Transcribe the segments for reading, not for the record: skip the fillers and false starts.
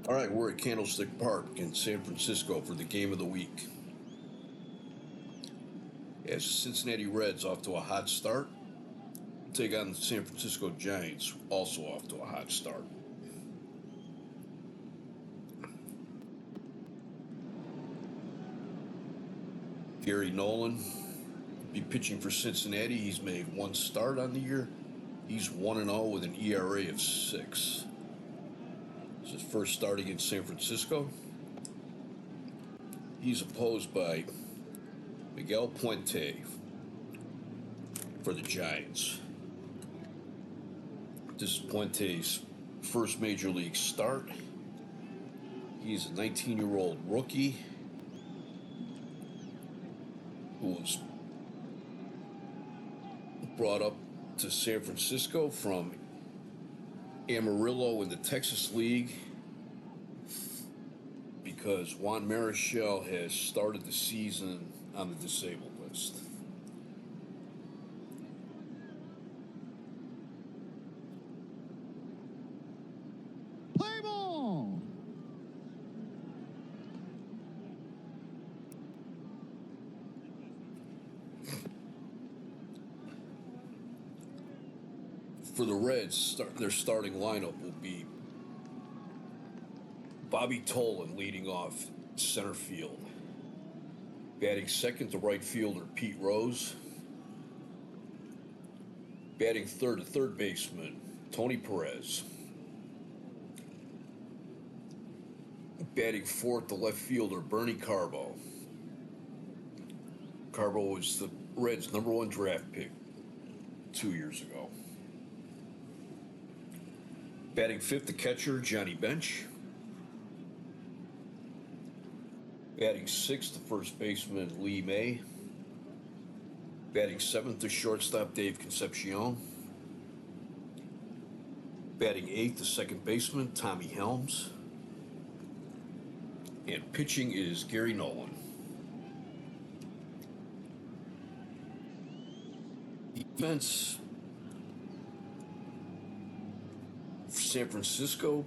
All right, we're at Candlestick Park in San Francisco for the game of the week. As Cincinnati Reds off to a hot start, take on the San Francisco Giants, also off to a hot start. Gary Nolan be pitching for Cincinnati. He's made one start on the year. He's 1-0 with an ERA of 6. It's his first start against San Francisco. He's opposed by Miguel Puente for the Giants. This is Puente's first major league start. He's a 19-year-old rookie who was brought up to San Francisco from Amarillo in the Texas League because Juan Marichal has started the season on the disabled list. Play ball! For the Reds, their starting lineup will be Bobby Tolan leading off center field. Batting second to right fielder Pete Rose. Batting third to third baseman Tony Perez. Batting fourth to left fielder Bernie Carbo. Carbo was the Reds' #1 draft pick 2 years ago. Batting fifth to catcher Johnny Bench. Batting sixth to first baseman Lee May. Batting seventh to shortstop Dave Concepcion. Batting eighth to second baseman Tommy Helms. And pitching is Gary Nolan. Defense for San Francisco,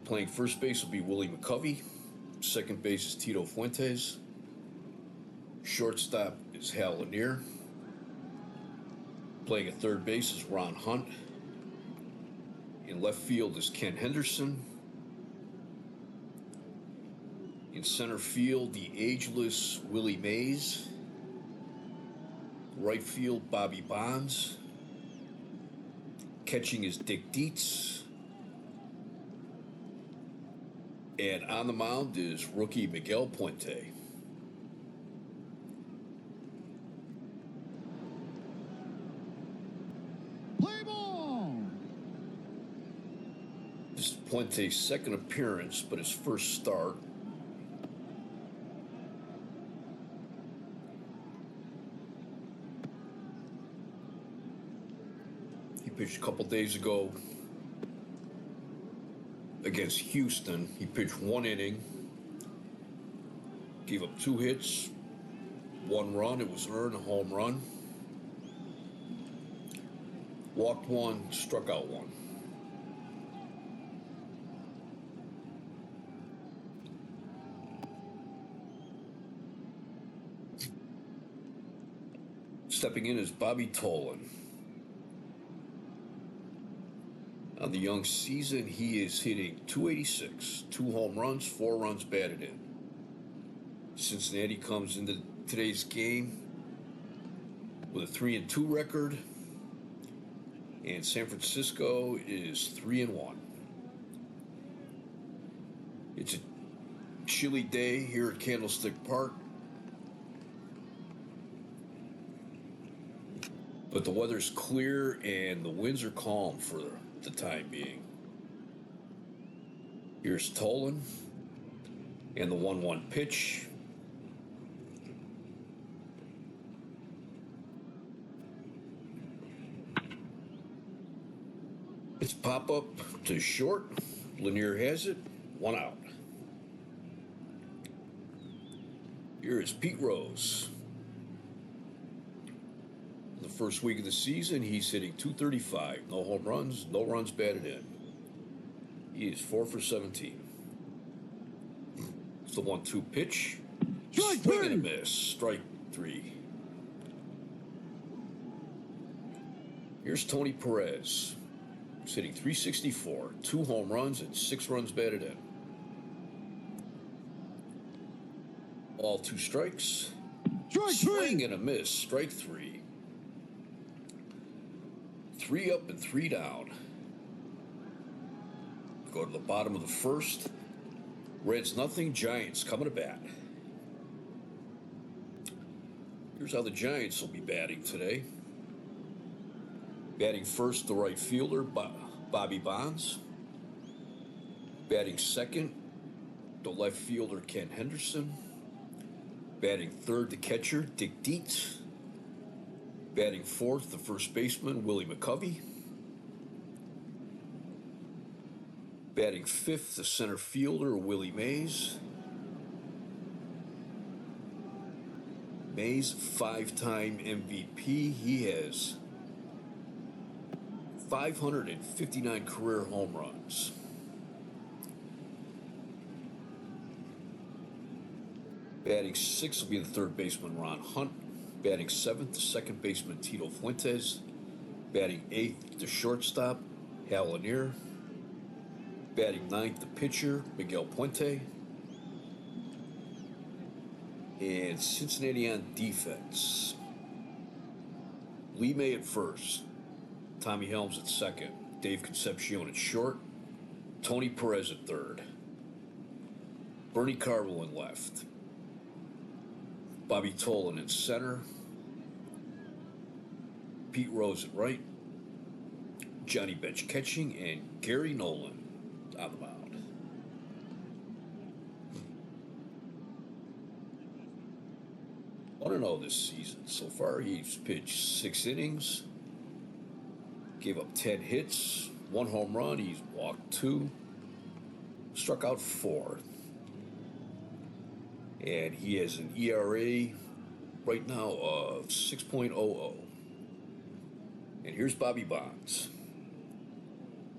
playing first base will be Willie McCovey. Second base is Tito Fuentes. Shortstop is Hal Lanier. Playing at third base is Ron Hunt. In left field is Ken Henderson. In center field, the ageless Willie Mays. Right field, Bobby Bonds. Catching is Dick Dietz. And on the mound is rookie Miguel Puente. Play ball! This is Puente's second appearance, but his first start. He pitched a couple days ago against Houston. He pitched 1 inning, gave up 2 hits, 1 run. It was earned, a home run. Walked 1, struck out 1. Stepping in is Bobby Tolan. On the young season, he is hitting .286, 2 home runs, 4 runs batted in. Cincinnati comes into today's game with a 3-2 record, and San Francisco is 3-1. It's a chilly day here at Candlestick Park, but the weather's clear and the winds are calm for the time being. Here's Tolan and the 1-1 pitch. It's pop up to short. Lanier has it. 1 out. Here is Pete Rose. The first week of the season, he's hitting .235. No home runs, no runs batted in. He is 4 for 17. It's the 1-2 pitch. Strike Swing and a three. miss. Strike 3. Here's Tony Perez. He's hitting .364, 2 home runs and 6 runs batted in. All 2 strikes. Strike Swing three. and a miss. Strike 3. 3 up and 3 down. Go to the bottom of the first. Reds nothing. Giants coming to bat. Here's how the Giants will be batting today. Batting first, the right fielder, Bobby Bonds. Batting second, the left fielder, Ken Henderson. Batting third, the catcher, Dick Dietz. Batting fourth, the first baseman, Willie McCovey. Batting fifth, the center fielder, Willie Mays. Mays, 5-time MVP. He has 559 career home runs. Batting sixth will be the third baseman, Ron Hunt. Batting seventh, the second baseman, Tito Fuentes. Batting eighth, the shortstop, Hal Lanier. Batting ninth, the pitcher, Miguel Puente. And Cincinnati on defense. Lee May at first. Tommy Helms at second. Dave Concepcion at short. Tony Perez at third. Bernie Carvel in left. Bobby Tolan in center. Pete Rose at right. Johnny Bench catching, and Gary Nolan on the mound. I want to know this season. So far, he's pitched 6 innings. Gave up 10 hits, 1 home run. He's walked 2. Struck out 4. And he has an ERA right now of 6.00. And here's Bobby Bonds.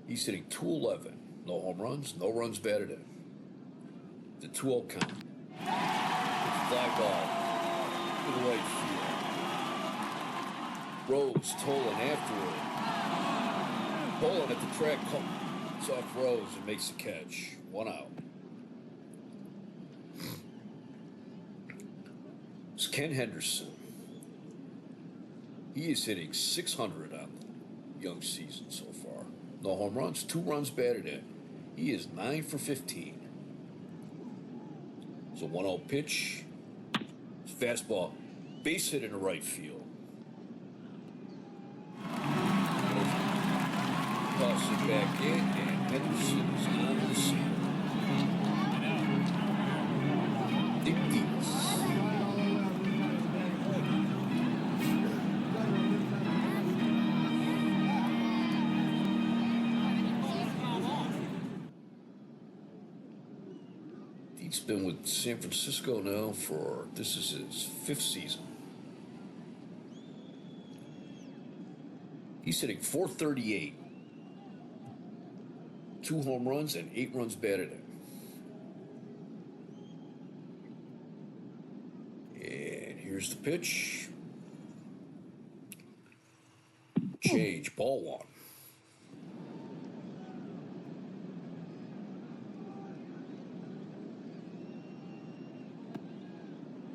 He's hitting .211. No home runs, no runs batted in. The 2-0 count. It's fly ball to the right field. Rose, Tolan after it. Tolan at the track cuts off Rose and makes the catch. 1 out. It's Ken Henderson. He is hitting .600 on the young season so far. No home runs, 2 runs batted in. He is 9 for 15. It's a 1-0 pitch. It's fastball. Base hit in the right field. Toss it back in, and Henderson is on the scene. Dick Dietz. He's been with San Francisco now for, this is his 5th season. He's hitting .438. 2 home runs and 8 runs batted in. And here's the pitch. Change, ball 1.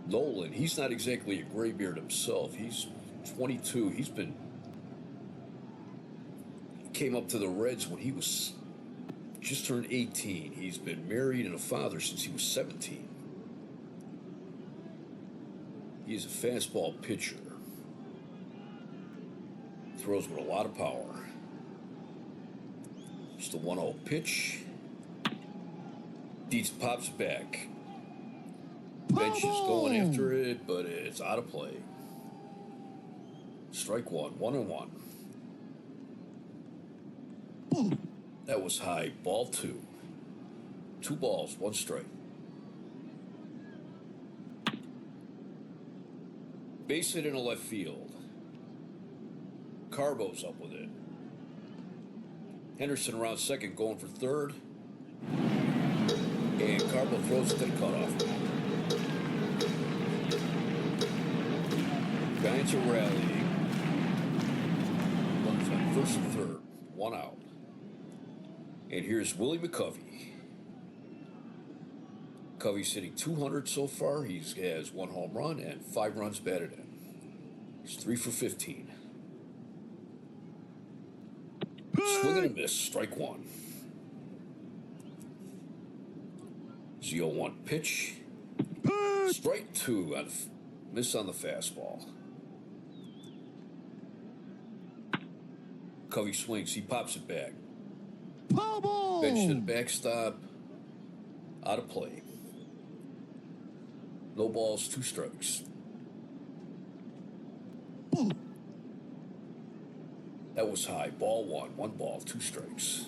Nolan, he's not exactly a graybeard himself. He's 22. Came up to the Reds when he was just turned 18. He's been married and a father since he was 17. He is a fastball pitcher. Throws with a lot of power. Just a 1-0 pitch. Dietz pops back. Bench is going after it, but it's out of play. Strike 1, 1-1. That was high. Ball 2. 2 balls, 1 strike. Base hit in the left field. Carbo's up with it. Henderson around second, going for third. And Carbo throws it to the cutoff. Giants are rallying. Runners on first and third. One out. And here's Willie McCovey. Covey's hitting .200 so far. He has 1 home run and 5 runs batted in. He's 3 for 15. Swing and a miss. Strike one. 0-1 pitch. Strike two. Miss on the fastball. Covey swings. He pops it back. Foul ball. Bench to the backstop. Out of play. No balls, 2 strikes. That was high. Ball 1. 1 ball, 2 strikes.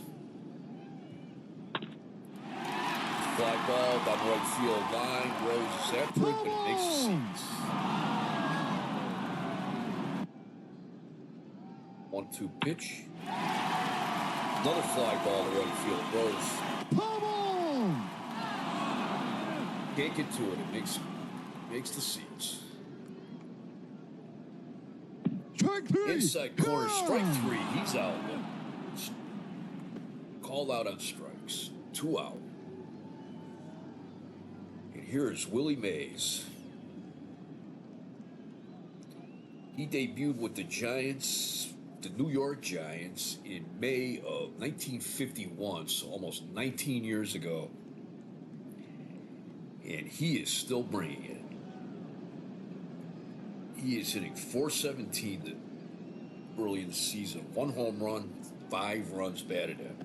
Fly ball down the right field line. Rose is after it, but it makes the seats. 1-2 pitch. Another fly ball to right field. Rose. Foul ball. Can't get to it. It makes the seats. Strike 3. Inside corner, strike 3. He's out. Called out on strikes. 2 out. And here's Willie Mays. He debuted with the Giants, the New York Giants, in May of 1951, so almost 19 years ago. And he is still bringing it. He is hitting .417 early in the season. 1 home run, 5 runs batted in.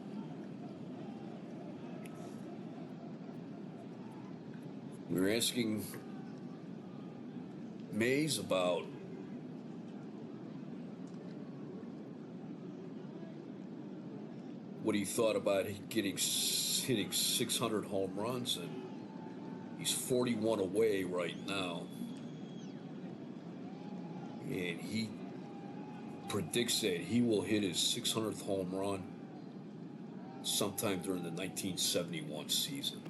We were asking Mays about what he thought about hitting 600 home runs, and he's 41 away right now. And he predicts that he will hit his 600th home run sometime during the 1971 season.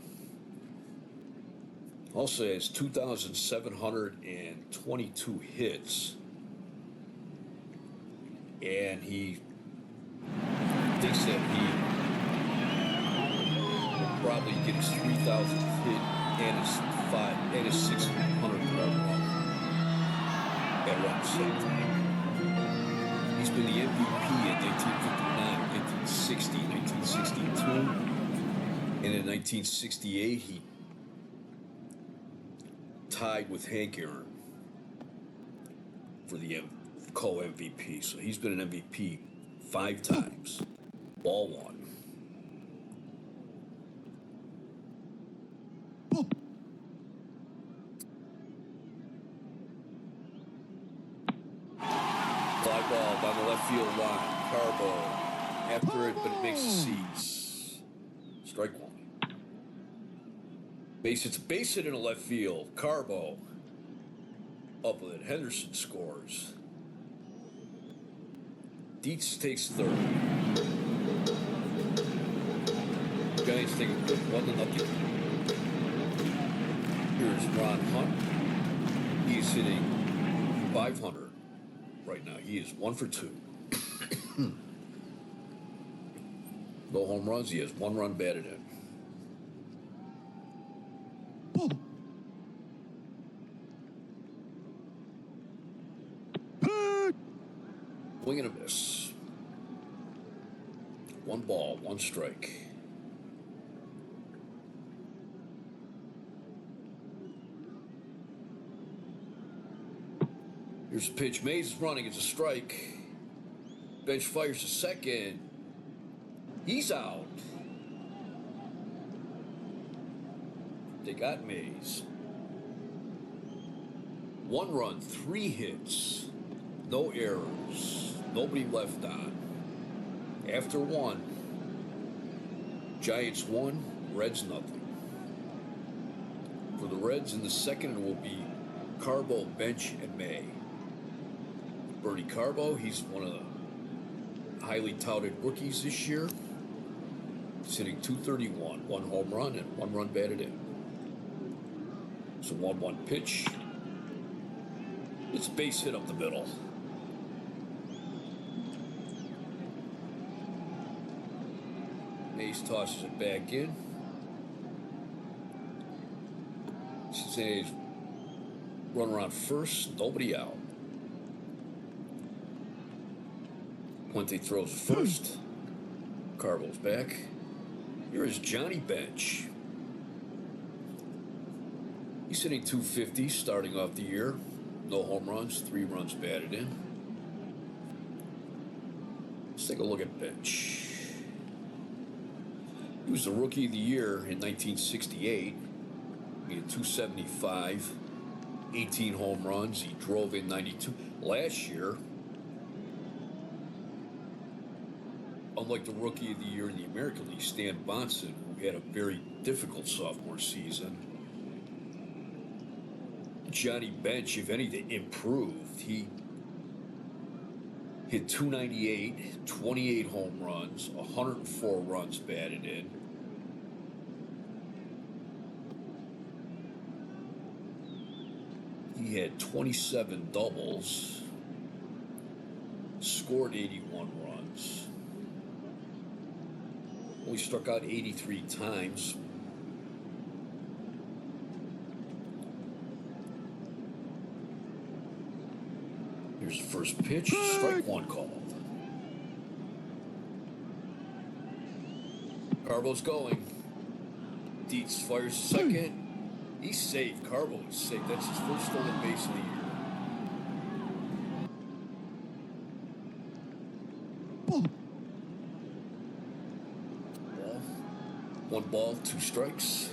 Also has 2,722 hits. And he thinks that he will probably get his 3,000th hit and his 600th home run at around the same time. He's been the MVP in 1959, 1960, 1962, and in 1968 he tied with Hank Aaron for the co-MVP. So he's been an MVP 5 times. Ball 1. Fly ball down the left field line. Carbo after it, but it makes the seats. Strike 1. It's a base hit in the left field. Carbo up with it. Henderson scores. Dietz takes third. Giants take a quick 1-0. Here's Ron Hunt. He's hitting .500 right now. He is 1 for 2. No home runs. He has 1 run batted in. Swing and a miss. 1 ball, 1 strike. Here's the pitch. Mays is running. It's a strike. Bench fires a second. He's out. They got Mays. 1 run, 3 hits. No errors. Nobody left on. After 1, Giants 1, Reds nothing. For the Reds in the second, it will be Carbo, Bench, and May. Bernie Carbo, he's one of the highly touted rookies this year. He's hitting 231, one home run and one run batted in. It's a 1-1 pitch. It's base hit up the middle. Mays tosses it back in. Cincinnati's run around first, nobody out. Puente throws first. Carbo's back. Here is Johnny Bench. He's hitting 250 starting off the year. No home runs, 3 runs batted in. Let's take a look at Bench. He was the Rookie of the Year in 1968. He had 275, 18 home runs. He drove in 92. Last year, unlike the Rookie of the Year in the American League, Stan Bonson, who had a very difficult sophomore season, Johnny Bench, if anything, improved. He hit 298, 28 home runs, 104 runs batted in. He had 27 doubles, scored 81 runs, only struck out 83 times. Here's the first pitch, strike one called. Carbo's going. Dietz fires second. He's safe. Carbo is safe. That's his first stolen base of the year. Ball. 1 ball, 2 strikes.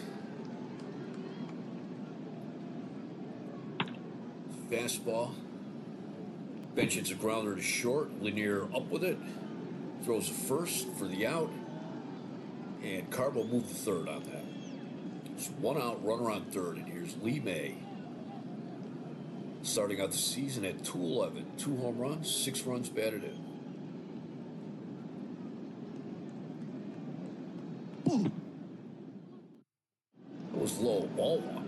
Fastball. Bench hits a grounder to short. Lanier up with it. Throws a first for the out. And Carbo moved the third on that. It's 1 out, runner on third. And here's Lee May. Starting out the season at 211. 2 home runs, 6 runs batted in. It was low. Ball 1.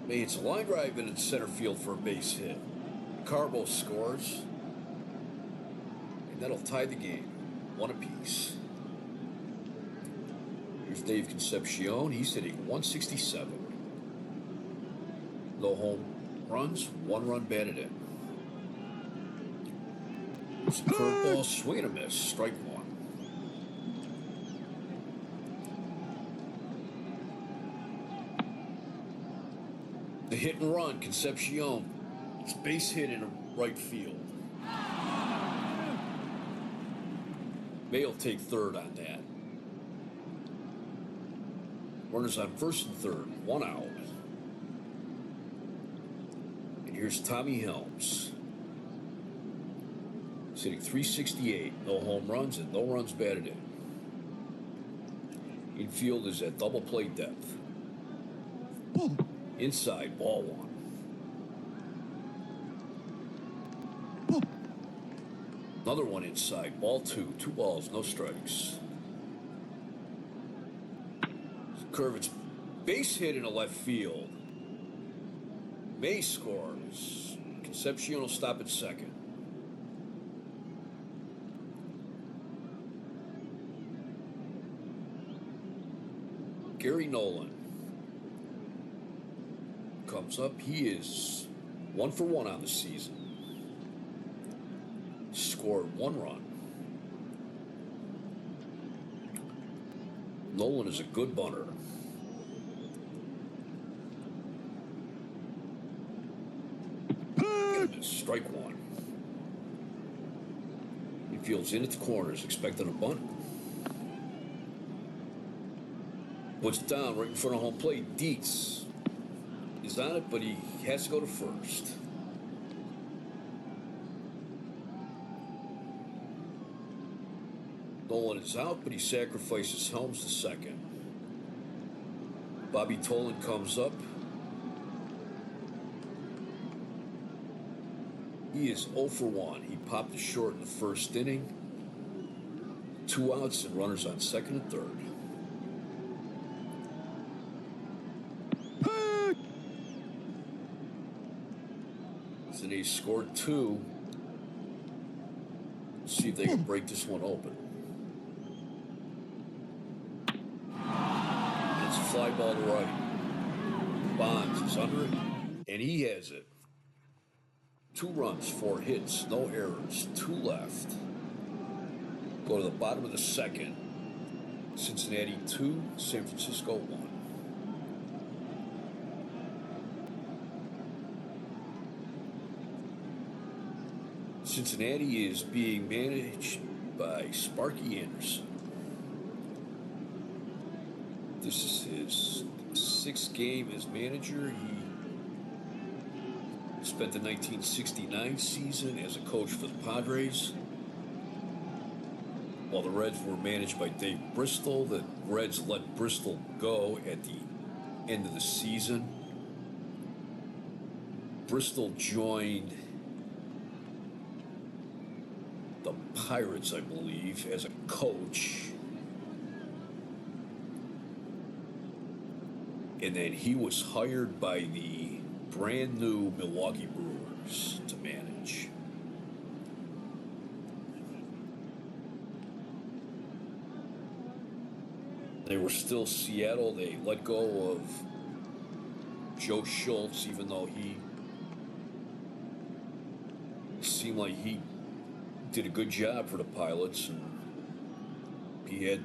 May hits a line drive into center field for a base hit. Carbo scores. And that'll tie the game. 1 apiece. Here's Dave Concepcion. He's hitting 167. No home runs, 1 run batted in. It's a curveball, swing and a miss, strike 1. The hit and run, Concepcion. It's base hit in right field. May will take third on that. Runners on first and third, 1 out. And here's Tommy Helms. He's hitting 368, no home runs and no runs batted in. Infield is at double play depth. Inside, ball 1. Another one inside, ball 2. 2 balls, no strikes. Curve, it's base hit in a left field. May scores. Concepcion will stop at second. Gary Nolan comes up. He is 1 for 1 on the season. Scored 1 run. Nolan is a good bunter. Strike 1. He fields in at the corners, expecting a bunt. Puts it down right in front of home plate. Dietz is on it, but he has to go to first. Nolan is out, but he sacrifices Helms to second. Bobby Tolan comes up. He is 0 for 1. He popped it short in the first inning. 2 outs and runners on second and third. Pick. Cincinnati scored 2. Let's see if they can break this one open. It's a fly ball to right. Bonds is under it, and he has it. 2 runs, 4 hits, no errors, 2 left. Go to the bottom of the second. Cincinnati 2, San Francisco 1. Cincinnati is being managed by Sparky Anderson. This is his 6th game as manager. He spent the 1969 season as a coach for the Padres. While the Reds were managed by Dave Bristol, the Reds let Bristol go at the end of the season. Bristol joined the Pirates, I believe, as a coach. And then he was hired by the brand new Milwaukee Brewers to manage. They were still Seattle. They let go of Joe Schultz, even though he seemed like he did a good job for the Pilots, and he had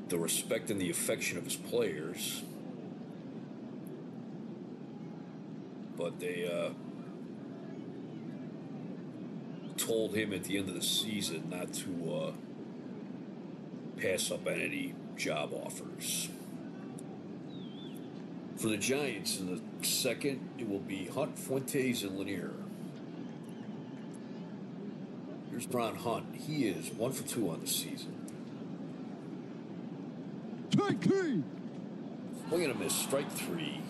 the respect and the affection of his players. But they told him at the end of the season not to pass up on any job offers. For the Giants in the second, it will be Hunt, Fuentes, and Lanier. Here's Ron Hunt. He is 1 for 2 on the season. Strike 3. Swing and a miss. Strike 3.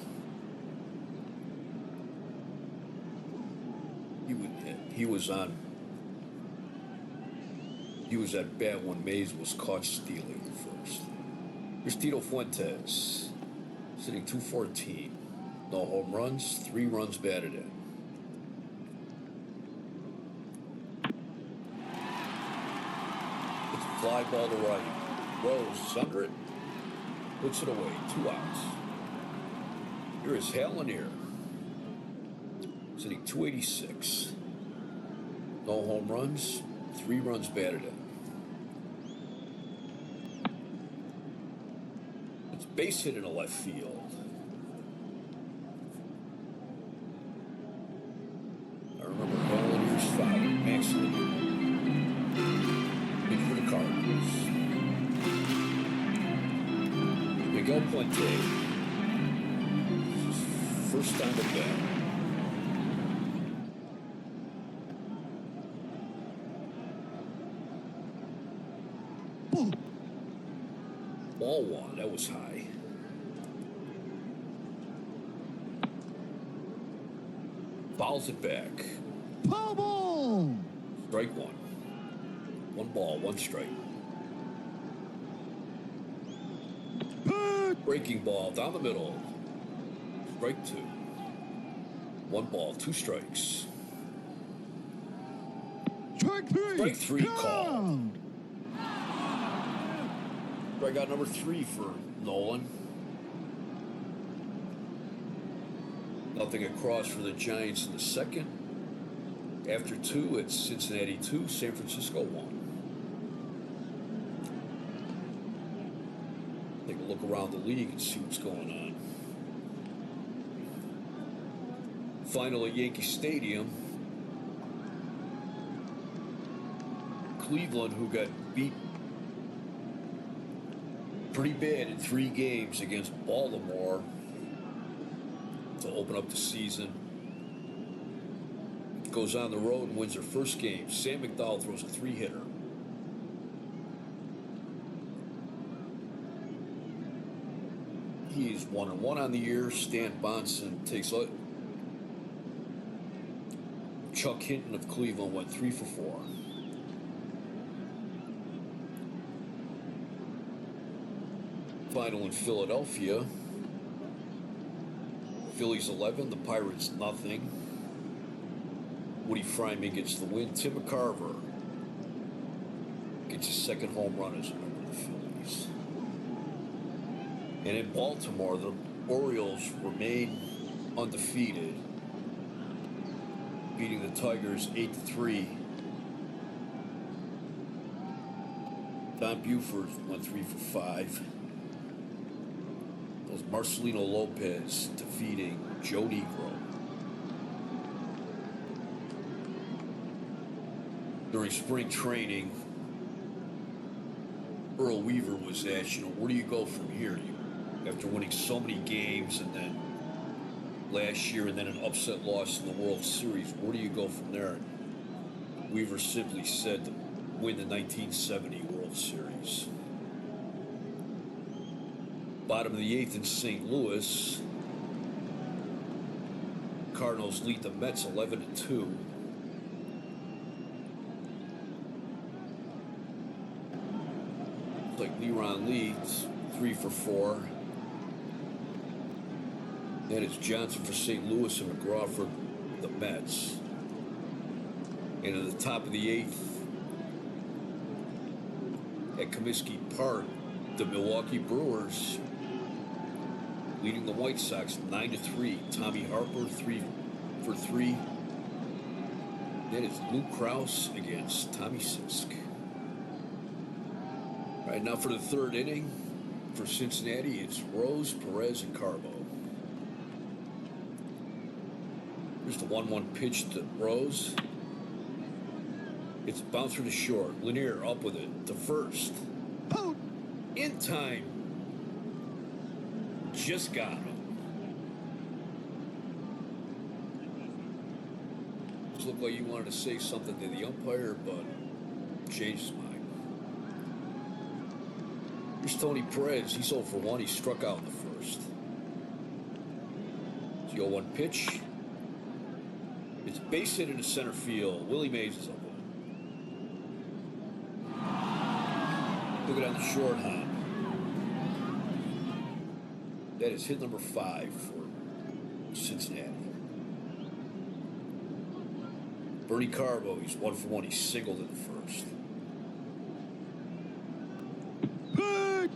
He was at bat when Mays was caught stealing first. Here's Tito Fuentes, sitting 214. No home runs, 3 runs batted in. It's a fly ball to right. Rose is under it. Puts it away. 2 outs. Here is Hal Lanier, sitting 286. No home runs, 3 runs batted in. It's base hit in the left field. I remember Hal Lanier's father, Max Lanier, big for the Cardinals. Miguel Puente, first time at bat. Ball 1, that was high. Fouls it back. Foul ball. Strike 1. 1 ball, 1 strike. Pick. Breaking ball down the middle. Strike 2. 1 ball, 2 strikes. Strike 3. Strike 3 Count. called. Strikeout number 3 for Nolan. Nothing across for the Giants in the second. After 2, it's Cincinnati 2, San Francisco 1. Take a look around the league and see what's going on. Final at Yankee Stadium. Cleveland, who got beat pretty bad in 3 games against Baltimore to open up the season, goes on the road and wins their first game. Sam McDowell throws a 3-hitter. He is 1-1 on the year. Stan Bonson takes Chuck Hinton of Cleveland went 3 for 4. Final in Philadelphia. Phillies 11, the Pirates nothing. Woody Fryman gets the win. Tim McCarver gets his second home run as a member of the Phillies. And in Baltimore, the Orioles remain undefeated, beating the Tigers 8-3. Don Buford went 3 for 5. Those Marcelino Lopez defeating Joe Negro. During spring training, Earl Weaver was asked, where do you go from here? After winning so many games and then last year and then an upset loss in the World Series, where do you go from there? Weaver simply said to win the 1970 World Series. Bottom of the 8th in St. Louis. Cardinals lead the Mets 11-2. Like Leron leads 3 for 4. Then it's Johnson for St. Louis and McGraw for the Mets. And at the top of the 8th at Comiskey Park, the Milwaukee Brewers leading the White Sox 9-3. Tommy Harper 3 for 3. Then it's Lou Krause against Tommy Sisk. All right, now for the third inning for Cincinnati, it's Rose, Perez, and Carbo. Here's the 1-1 pitch to Rose. It's bouncer to short. Lanier up with it to first. Out. In time. Just got him. Just looked like you wanted to say something to the umpire, but changed his mind. Here's Tony Perez. He's 0 for 1. He struck out in the first. It's the 0-1 pitch. It's base hit into center field. Willie Mays is up with it. Look it on the short hop. That is hit number 5 for Cincinnati. Bernie Carbo, he's 1 for 1. He singled in the first. Big.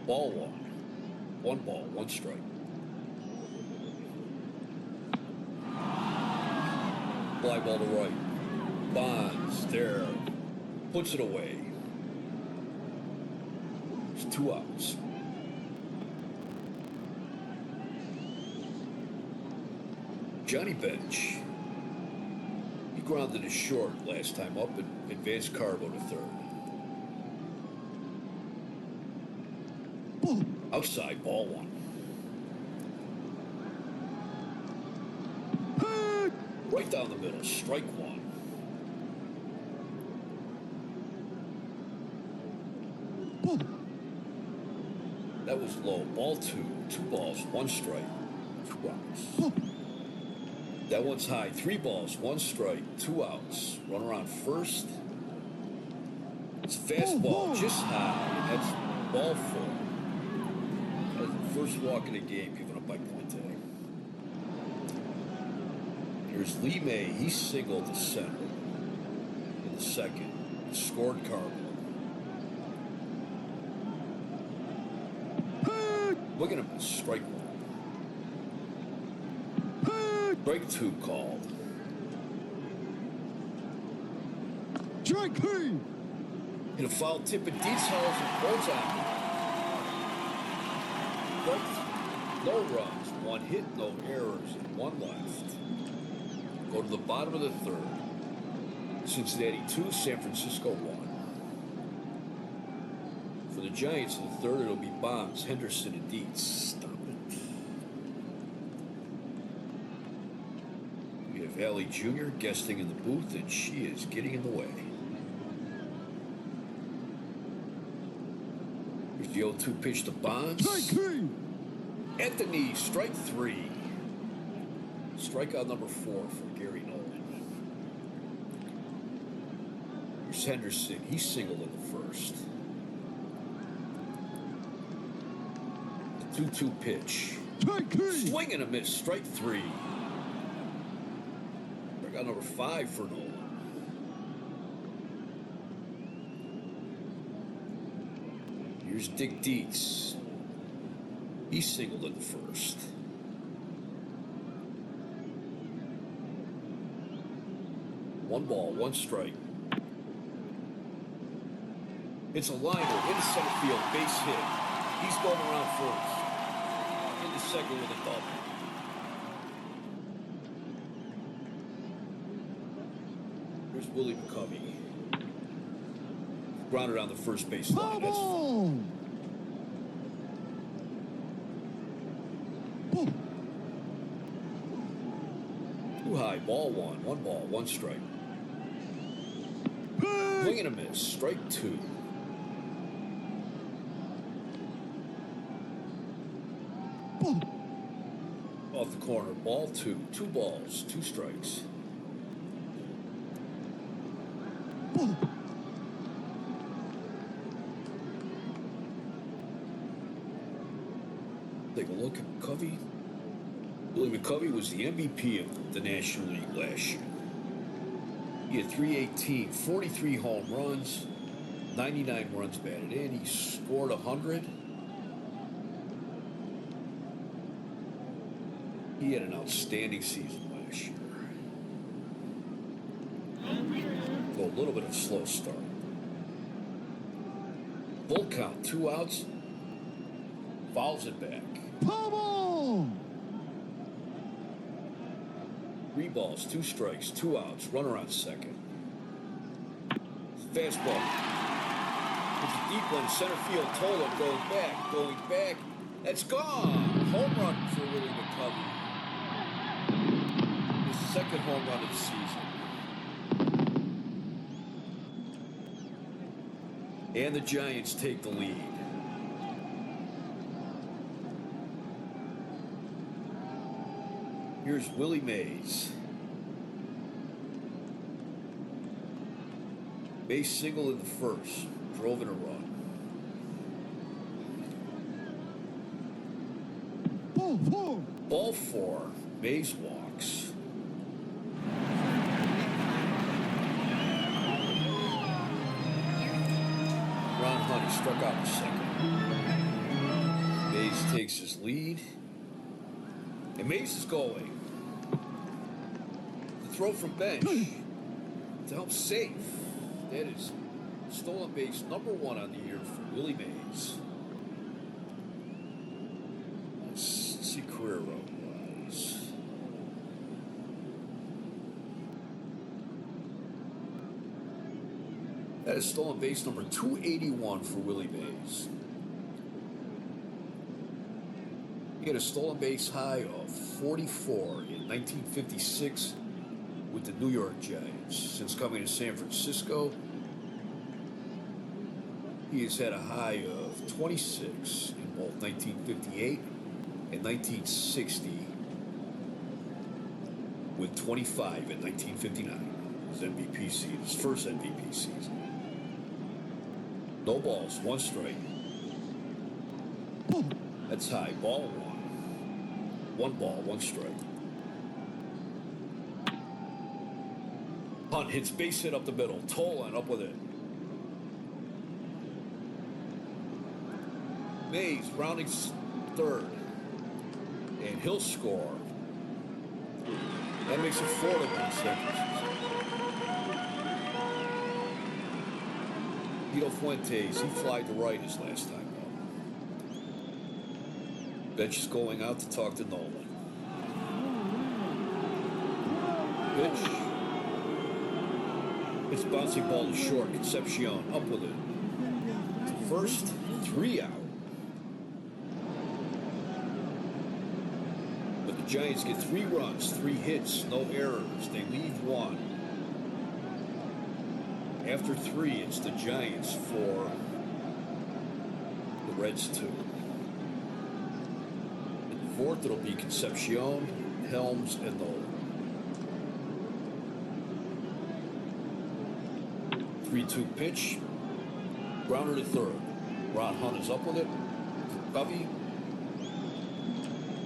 Ball 1. 1 ball, 1 strike. Fly ball to right. Bonds there. Puts it away. It's 2 outs. Johnny Bench. He grounded his short last time up and advanced Carbo to third. Outside, ball 1. Right down the middle, strike 1. That was low. Ball 2. 2 balls, 1 strike, 2 outs. That one's high. 3 balls, 1 strike, 2 outs. Runner on first. It's a fastball, just high. That's ball 4. First walk of the game given up by Puente. Here's Lee May. He singled to center in the second. Scored Carbo. Look at him, strike 1. Strike 2 called. Strike 3. Hit a foul tip at Dietzhaus and holds on. No runs, 1 hit, no errors, and 1 left. Go to the bottom of the third. Cincinnati 2, San Francisco 1. For the Giants in the third, it'll be Bonds, Henderson, and Dietz. Stop it. We have Allie Jr. guesting in the booth, and she is getting in the way. Here's the 0-2 pitch to Bonds. Strike 3. At the knee, strike 3. Strikeout number 4 for Gary Nolan. Here's Henderson. He singled in the first. The 2-2 pitch. Strike 3. Swing and a miss. Strike 3. Strikeout number 5 for Nolan. Here's Dick Dietz. He singled in the first. One ball, one strike. It's a liner into center field, base hit. He's going around first. Into second with a double. Here's Willie McCovey. Grounded on the first base line. That's Ball. too high. Ball 1. One ball, one strike. Swing and a miss. Strike 2. Off the corner. Ball 2. 2 balls, 2 strikes. Take a look at McCovey. Willie McCovey was the MVP of the National League last year. He had 318, 43 home runs, 99 runs batted in. He scored 100. He had an outstanding season last year. Though a little bit of a slow start. Full count, 2 outs. Fouls it back. Ball. 3 balls, 2 strikes, 2 outs. Runner on second. Fastball. It's a deep one, center field. Tola going back. That's gone. Home run for Willie McCovey. His second home run of the season. And the Giants take the lead. Here's Willie Mays. Mays single in the first. Drove in a run. Ball 4. Ball 4. Mays walks. Ron Hunt struck out in second. Mays takes his lead. And Mays is going. The throw from bench to help save. That is stolen base number 1 on the year for Willie Mays. Let's see career run-wise. That is stolen base number 281 for Willie Mays. He had a stolen base high of 44 in 1956 with the New York Giants. Since coming to San Francisco, he has had a high of 26 in both 1958 and 1960, with 25 in 1959. His MVP season, his first MVP season. No balls, 1 strike. That's high. Ball 1. 1 ball, 1 strike. Hunt hits base hit up the middle. Tolan up with it. Mays rounding third. And he'll score. That makes it 4 to 1. Guido Fuentes, he flied to right his last time out. Bench is going out to talk to Nolan. Pitch. It's bouncing ball to short. Concepcion up with it. First, 3 out. But the Giants get 3 runs, 3 hits, no errors. They leave 1. After 3, it's the Giants 4, the Reds 2. fourth, it'll be Concepcion, Helms, and Nolan. 3-2 pitch. Grounder to third. Ron Hunt is up with it. Covey.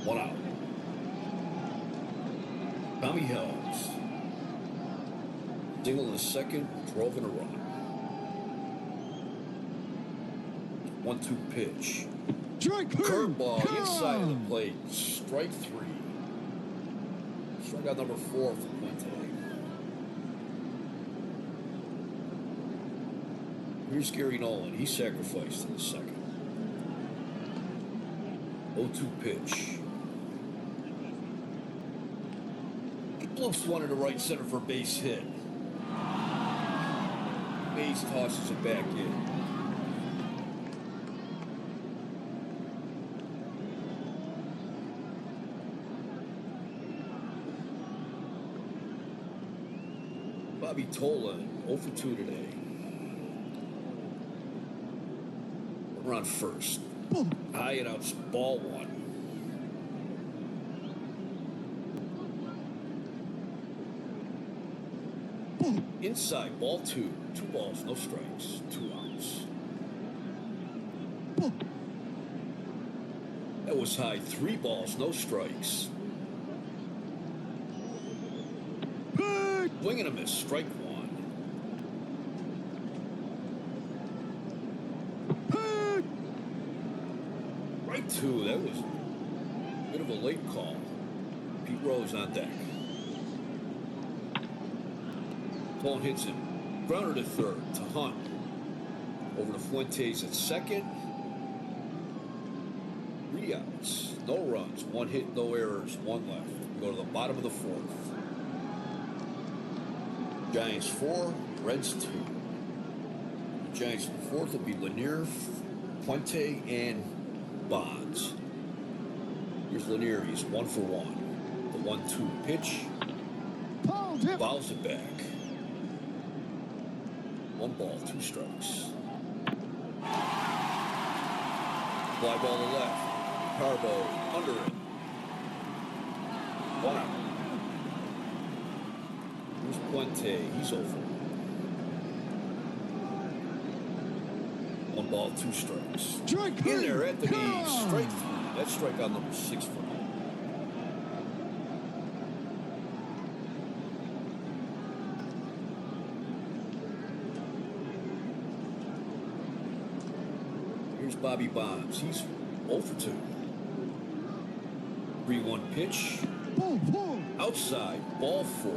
1 out. Tommy Helms. Single in the second, drove in a run. 1-2 pitch. Strike three. Curveball inside of the plate. Strike 3. Strikeout number 4 for Puente. Here's Gary Nolan. He sacrificed in the second. 0-2 pitch. He blows one into right center for a base hit. Mays tosses it back in. Bobby Tolan, 0 for 2 today. We're on first. Ball. High and out's ball 1. Ball. Inside, ball 2. 2 balls, no strikes. 2 outs. Ball. That was high. 3 balls, no strikes. Big. Swing and a miss. Strike 1. Big. Right 2. That was a bit of a late call. Pete Rose on deck. Ball hits him. Grounder to third. To Hunt. Over to Fuentes at second. 3 outs. No runs. 1 hit, no errors. 1 left. We go to the bottom of the 4th. Giants 4, Reds 2. The Giants in the 4th will be Lanier, Puente, and Bonds. Here's Lanier. He's 1 for 1. The 1-2 pitch. Ball tip. Fouls it back. 1 ball, 2 strikes. Fly ball to left. Carbo under it. 1 out. Here's Puente. He's over. 1 ball, 2 strikes. Strike In three. there at the knees. Come. Strike 3. That's strikeout number 6 for him. Here's Bobby Bonds. He's 0 for 2. 3-1 pitch. Ball 4. Outside. Ball 4.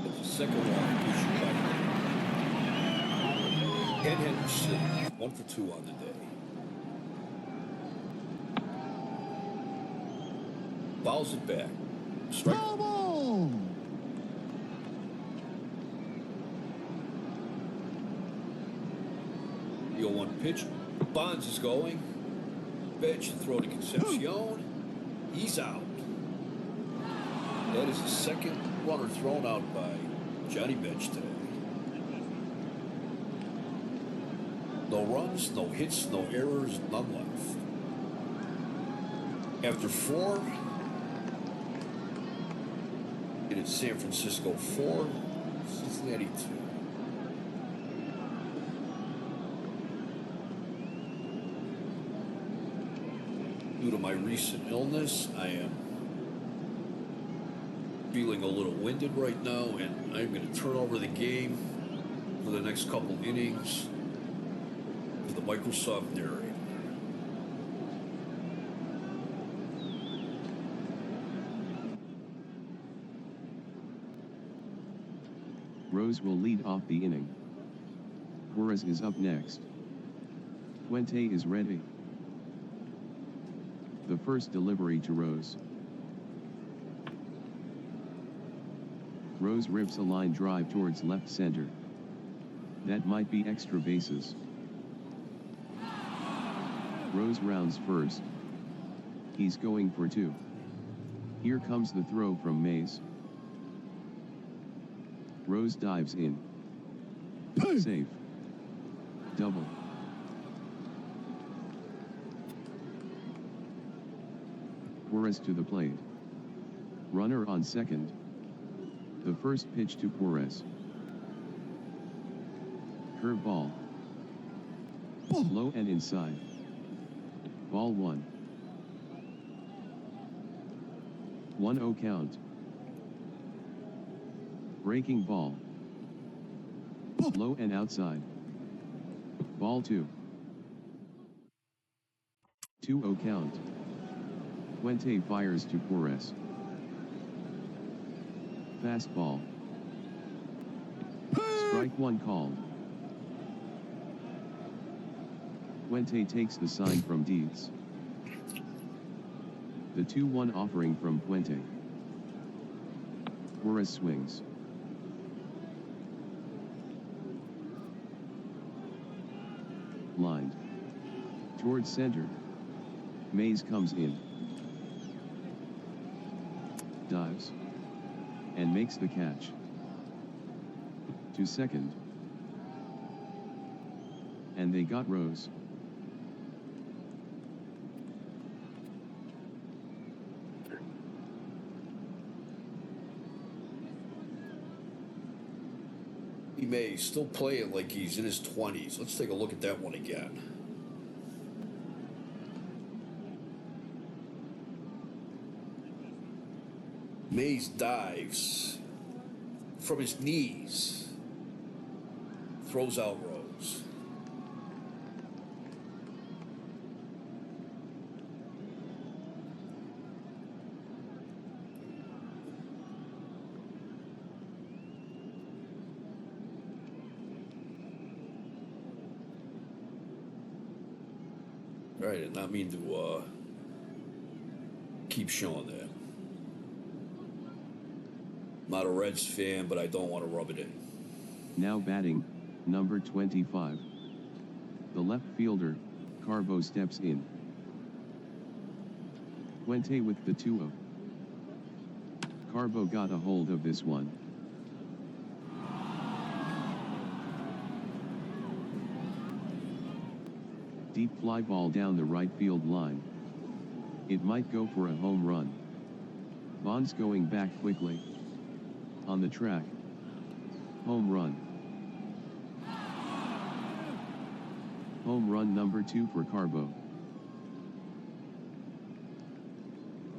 That's the second one issued by Ken Henderson. 1 for 2 on the day. Fouls it back. Strike. Foul ball. The 0-1 pitch. Bonds is going. Bench and throw to Concepcion. He's out. That is the second runner thrown out by Johnny Bench today. No runs, no hits, no errors, none left. After 4, it is San Francisco 4, Cincinnati 2. Due to my recent illness, I am feeling a little winded right now, and I'm going to turn over the game for the next couple innings to the Microsoft narrator. Rose will lead off the inning. Juarez is up next. Puente is ready. The first delivery to Rose. Rose rips a line drive towards left center. That might be extra bases. Rose rounds first. He's going for 2. Here comes the throw from Mays. Rose dives in. Safe. Double. Torres to the plate. Runner on second. The first pitch to Torres. Curveball. Ball. Low and inside. Ball 1. 1-0 count. Breaking ball. Ball. Low and outside. Ball 2. 2-0 count. Puente fires to Torres. Fastball. Strike 1 called. Puente takes the sign from Dietz. The 2-1 offering from Puente. Torres swings. Lined. Towards center. Mays comes in. Dives. And makes the catch. To second. And they got Rose. He may still playing like he's in his 20s. Let's take a look at that one again. Mays dives from his knees, throws out Rose. Right, I did not mean to keep showing that. Not a Reds fan, but I don't want to rub it in. Now batting, number 25. The left fielder, Carbo steps in. Puente with the 2-0. Carbo got a hold of this one. Deep fly ball down the right field line. It might go for a home run. Bonds going back quickly. On the track. Home run. Home run number 2 for Carbo.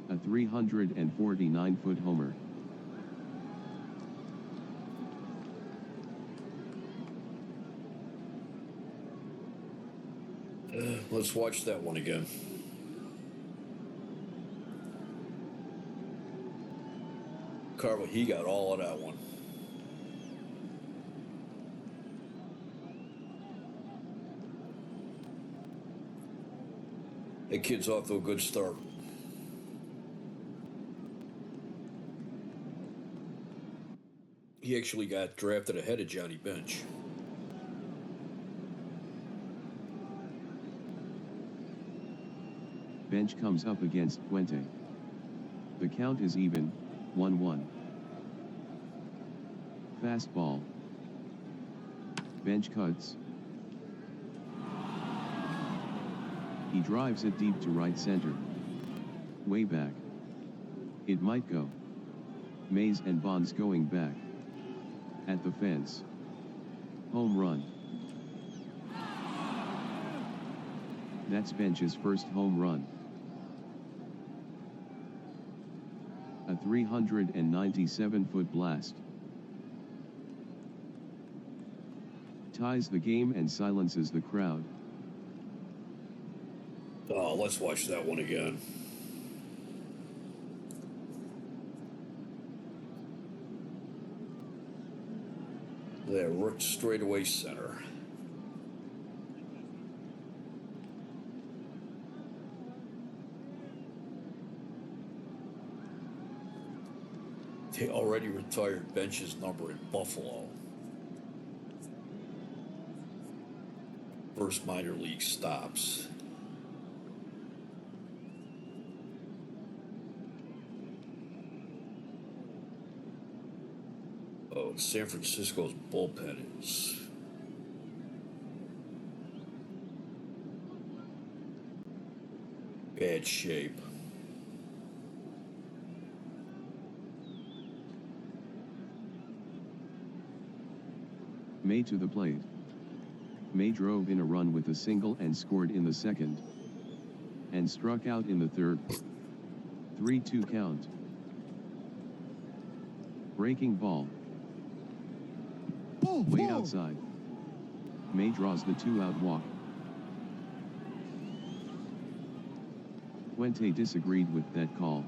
A 349-foot homer. Let's watch that one again. Carbo, he got all of that one. That kid's off to a good start. He actually got drafted ahead of Johnny Bench. Bench comes up against Puente. The count is even, 1-1. Fastball. Bench cuts. He drives it deep to right center. Way back. It might go. Mays and Bonds going back. At the fence. Home run. That's Bench's first home run. A 397-foot blast. Ties the game and silences the crowd. Oh, let's watch that one again. There, worked straightaway center. They already retired Bench's number in Buffalo. First minor league stops. Oh, San Francisco's bullpen is bad shape. May to the plate. May drove in a run with a single and scored in the second, and struck out in the third. 3-2 count. Breaking ball. Ball, Way ball. outside. May draws the 2-out walk. Puente disagreed with that call.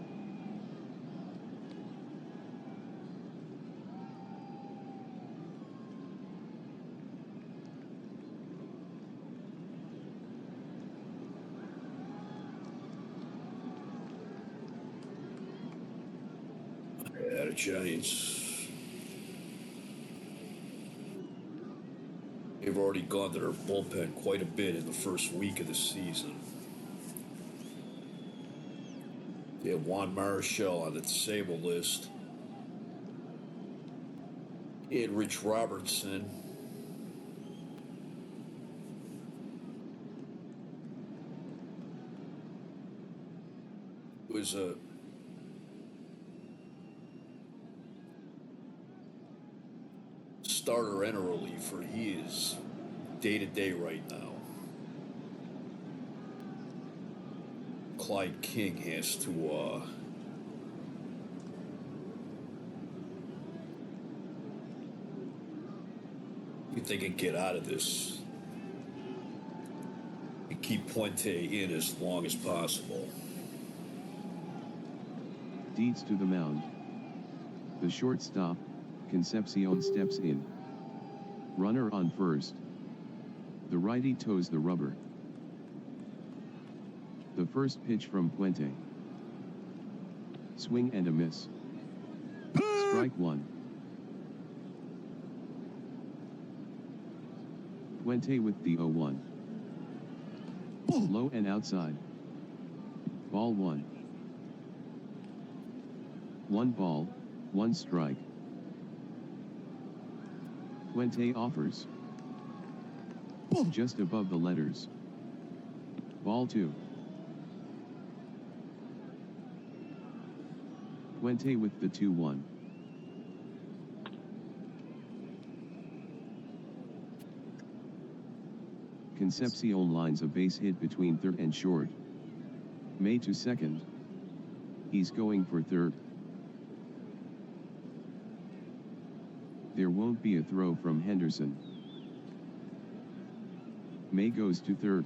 Yeah, the Giants. They've already gone to their bullpen quite a bit in the first week of the season. They have Juan Marichal on the disabled list. They had Rich Robertson. Was a starter and a reliever. He is day to day right now. Clyde King has to if they can get out of this and keep Puente in as long as possible. Deeds to the mound. The shortstop, Concepcion, steps in. Runner on first. The righty toes the rubber. The first pitch from Puente. Swing and a miss. Strike one. Puente with the 0-1. Ball. Low and outside. Ball one. 1 ball, 1 strike. Puente offers. Ball. Just above the letters. Ball 2. Puente with the 2-1. Concepcion lines a base hit between third and short. May to second. He's going for third. There won't be a throw from Henderson. May goes to third.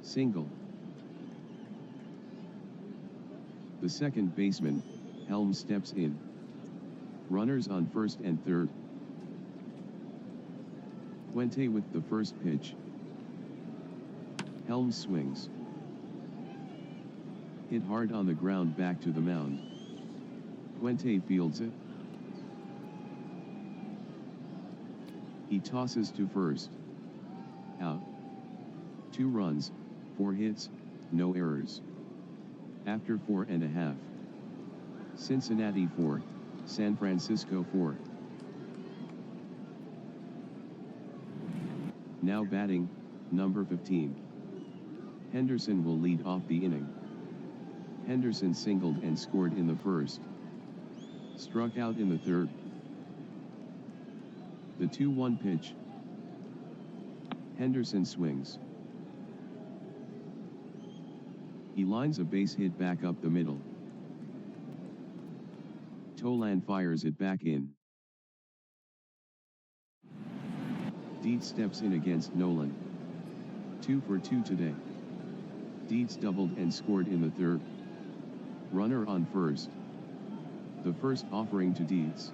Single. The second baseman, Helms, steps in. Runners on first and third. Puente with the first pitch. Helms swings. Hit hard on the ground back to the mound. Puente fields it. He tosses to first. Out. 2 runs, 4 hits, no errors. After 4.5. Cincinnati 4, San Francisco 4. Now batting, number 15. Henderson will lead off the inning. Henderson singled and scored in the first. Struck out in the third. The 2-1 pitch. Henderson swings. He lines a base hit back up the middle. Tolan fires it back in. Dietz steps in against Nolan. 2 for 2 today. Dietz doubled and scored in the third. Runner on first. The first offering to Dietz.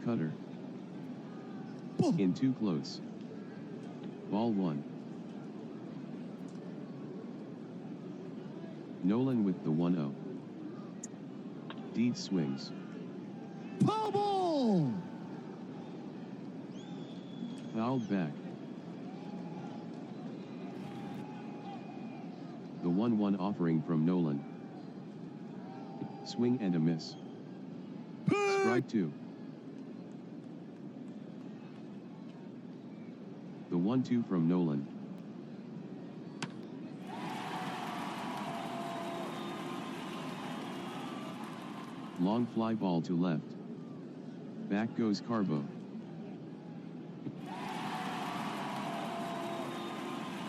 Cutter. Ball. In too close. Ball 1. Nolan with the 1-0. Dietz swings. Foul ball. Fouled back. The 1-1 offering from Nolan. Swing and a miss. Strike 2. The 1-2 from Nolan. Long fly ball to left. Back goes Carbo.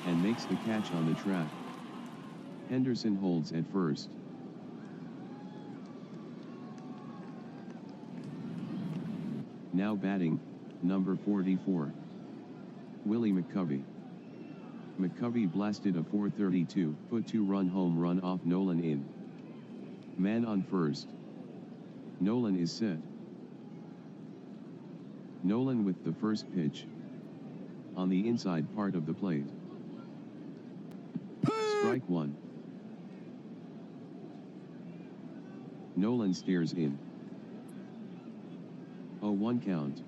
And makes the catch on the track. Henderson holds at first. Now batting, number 44. Willie McCovey. McCovey blasted a 432-foot two-run home run off Nolan in. Man on first. Nolan is set. Nolan with the first pitch. On the inside part of the plate. Strike one. Nolan stares in. 0-1 count.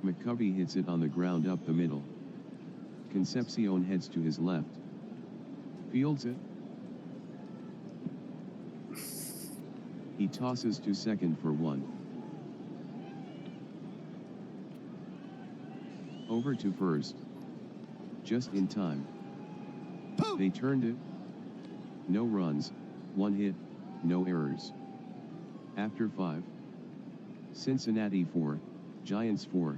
McCovey hits it on the ground up the middle. Concepcion heads to his left. Fields it. He tosses to second for one. Over to first. Just in time. They turned it. No runs, 1 hit, no errors. After 5. Cincinnati 4, Giants 4.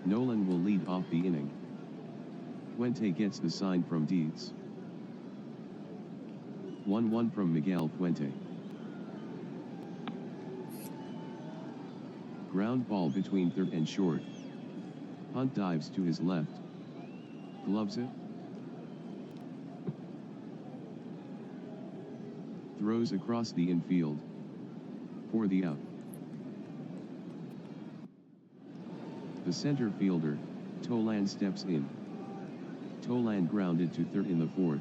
Nolan will lead off the inning. Puente gets the sign from Dietz. 1-1 from Miguel Puente. Ground ball between third and short. Hunt dives to his left. Gloves it. Throws across the infield. For the out. The center fielder, Tolan steps in. Tolan grounded to third in the fourth.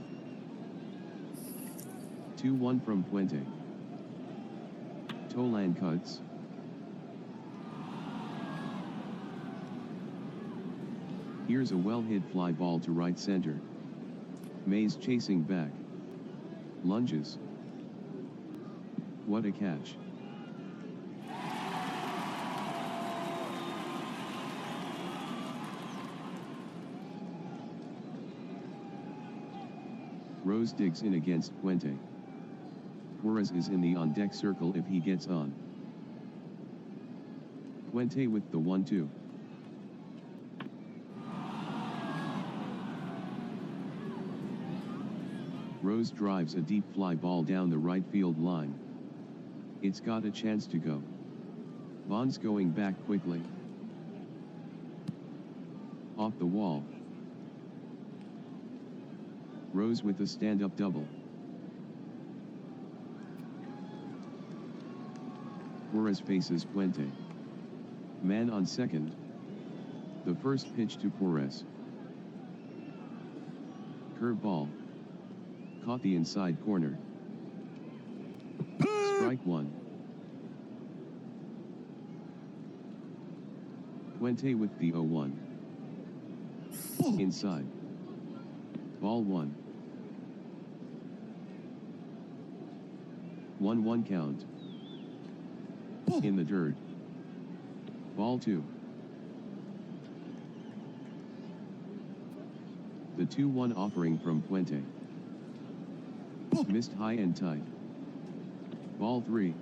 2-1 from Puente. Tolan cuts. Here's a well-hit fly ball to right center. Mays chasing back. Lunges. What a catch. Rose digs in against Puente. Torres is in the on-deck circle if he gets on. Puente with the 1-2. Rose drives a deep fly ball down the right field line. It's got a chance to go. Bonds going back quickly. Off the wall. Rose with a stand-up double. Torres faces Puente. Man on second. The first pitch to Torres. Curveball. Caught the inside corner. Strike one. Puente with the 0-1. Inside. Ball one. 1-1 count. In the dirt. Ball two. The 2-1 offering from Puente. Missed high and tight. Ball 3.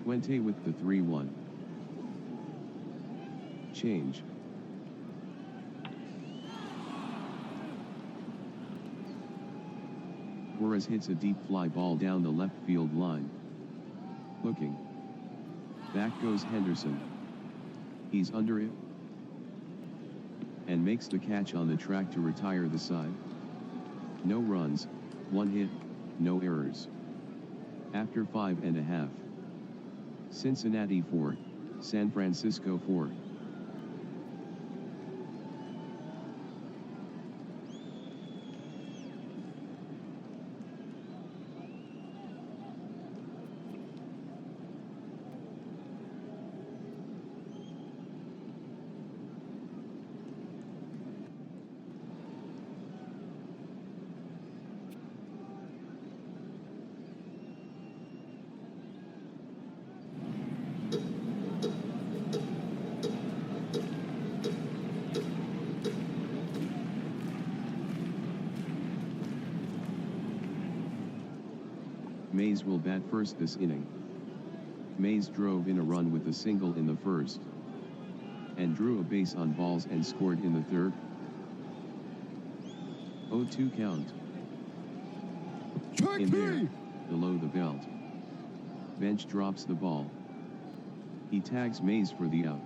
Puente with the 3-1. Change. Torres hits a deep fly ball down the left field line. Looking. Back goes Henderson. He's under it. And makes the catch on the track to retire the side. No runs, 1 hit, no errors. After 5.5. Cincinnati 4, San Francisco 4. Mays will bat first this inning. Mays drove in a run with a single in the first, and drew a base on balls and scored in the third. 0-2 count. Strike In there, three. below the belt. Bench drops the ball. He tags Mays for the out.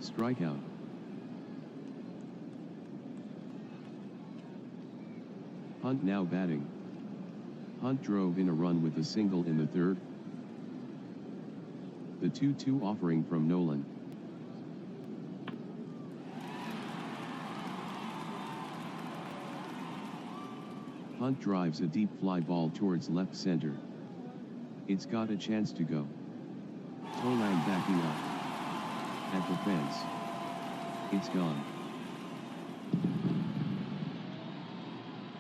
Strikeout. Hunt now batting. Hunt drove in a run with a single in the third. The 2-2 offering from Nolan. Hunt drives a deep fly ball towards left center. It's got a chance to go. Toland backing up. At the fence. It's gone.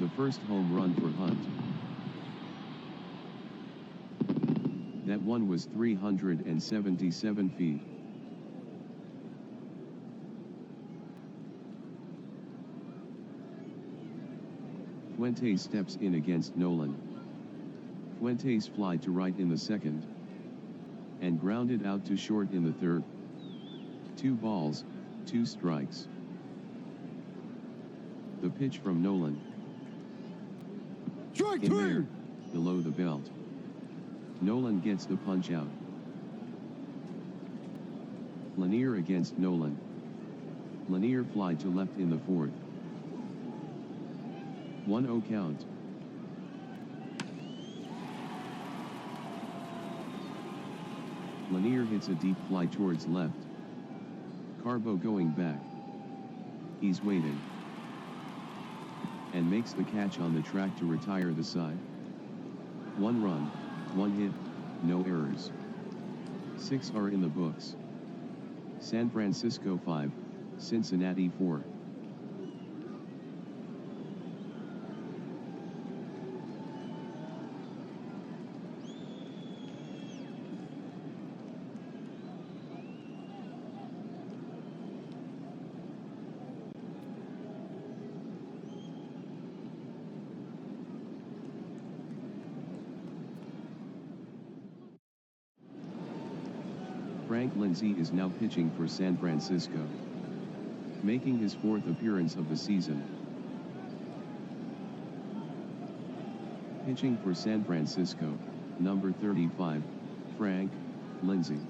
The first home run for Hunt. That one was 377 feet. Fuentes steps in against Nolan. Fuentes fly to right in the second, and grounded out to short in the third. 2 balls, 2 strikes. The pitch from Nolan. Strike In three. there, below the belt. Nolan gets the punch out. Lanier against Nolan. Lanier fly to left in the fourth. 1-0 count. Lanier hits a deep fly towards left. Carbo going back. He's waiting. And makes the catch on the track to retire the side. 1 run, 1 hit, no errors. 6 are in the books. San Francisco 5, Cincinnati 4. Frank Lindsay is now pitching for San Francisco, making his 4th appearance of the season. Pitching for San Francisco, number 35, Frank Lindsay.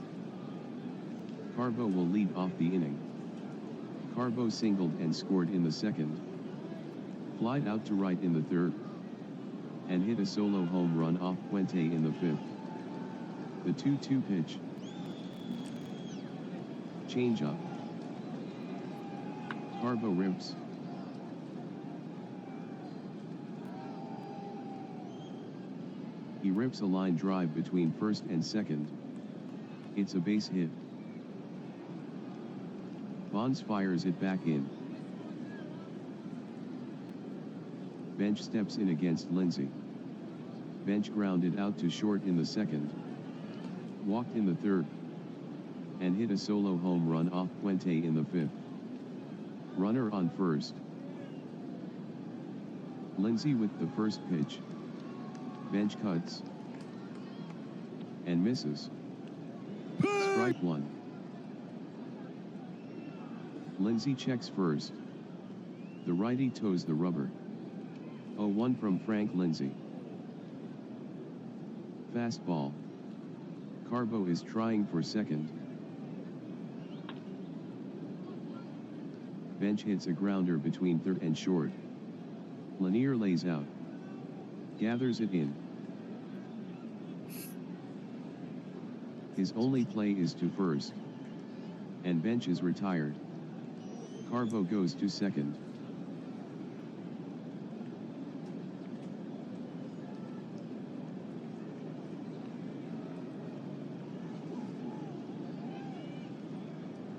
Carbo will lead off the inning. Carbo singled and scored in the second, flied out to right in the third, and hit a solo home run off Puente in the fifth. The 2-2 pitch. Changeup. Carbo rips. He rips a line drive between first and second. It's a base hit. Bonds fires it back in. Bench steps in against Lindsay. Bench grounded out to short in the second. Walked in the third. And hit a solo home run off Puente in the fifth. Runner on first. Lindsay with the first pitch. Bench cuts. And misses. Strike 1. Lindsay checks first. The righty toes the rubber. 0-1 from Frank Lindsay. Fastball. Carbo is trying for second. Bench hits a grounder between third and short. Lanier lays out. Gathers it in. His only play is to first. And Bench is retired. Carbo goes to second.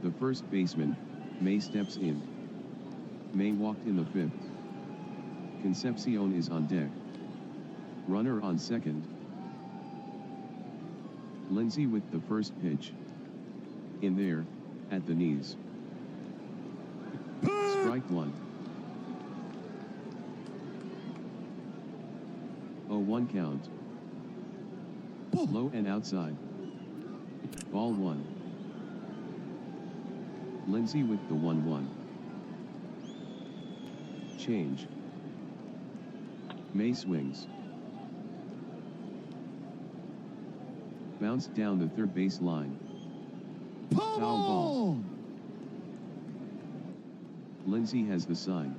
The first baseman, May, steps in. May walked in the fifth. Concepcion is on deck. Runner on second. Lindsay with the first pitch. In there, at the knees. Strike 1. 0-1 count. Ball. Low and outside. Ball 1. Lindsay with the 1-1. Change. May swings. Bounced down the third base line. Foul ball. Lindsay has the sign.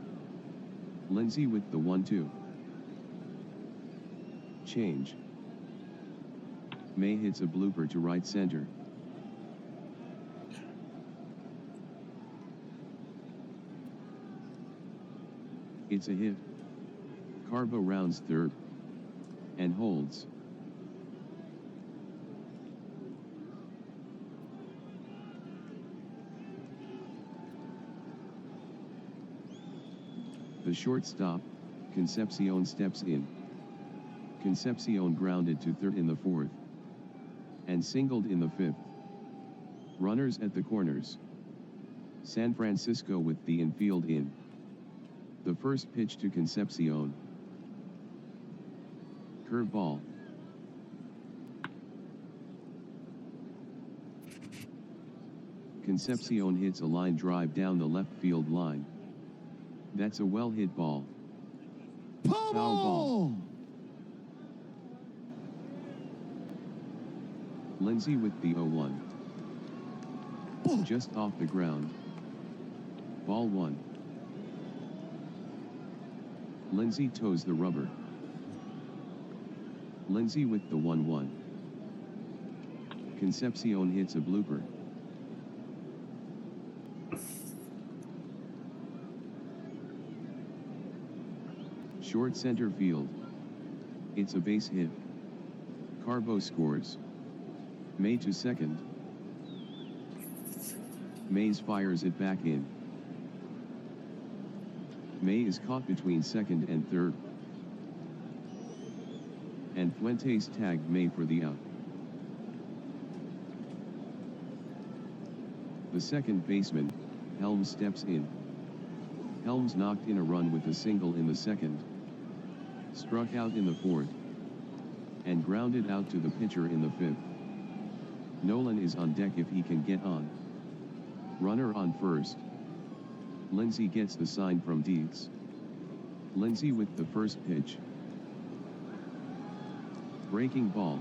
Lindsay with the 1-2. Change. May hits a blooper to right center. It's a hit. Carbo rounds third. And holds. The shortstop, Concepcion, steps in. Concepcion grounded to third in the fourth. And singled in the fifth. Runners at the corners. San Francisco with the infield in. The first pitch to Concepcion. Curveball. Concepcion hits a line drive down the left field line. That's a well-hit ball. Foul ball. Lindsay with the 0-1. Ball. Just off the ground. Ball 1. Lindsay toes the rubber. Lindsay with the 1-1. Concepcion hits a blooper. Short center field. It's a base hit. Carbo scores. May to second. Mays fires it back in. May is caught between second and third. And Fuentes tagged May for the out. The second baseman, Helms, steps in. Helms knocked in a run with a single in the second. Struck out in the fourth. And grounded out to the pitcher in the fifth. Nolan is on deck if he can get on. Runner on first. Lindsay gets the sign from Dietz. Lindsay with the first pitch. Breaking ball.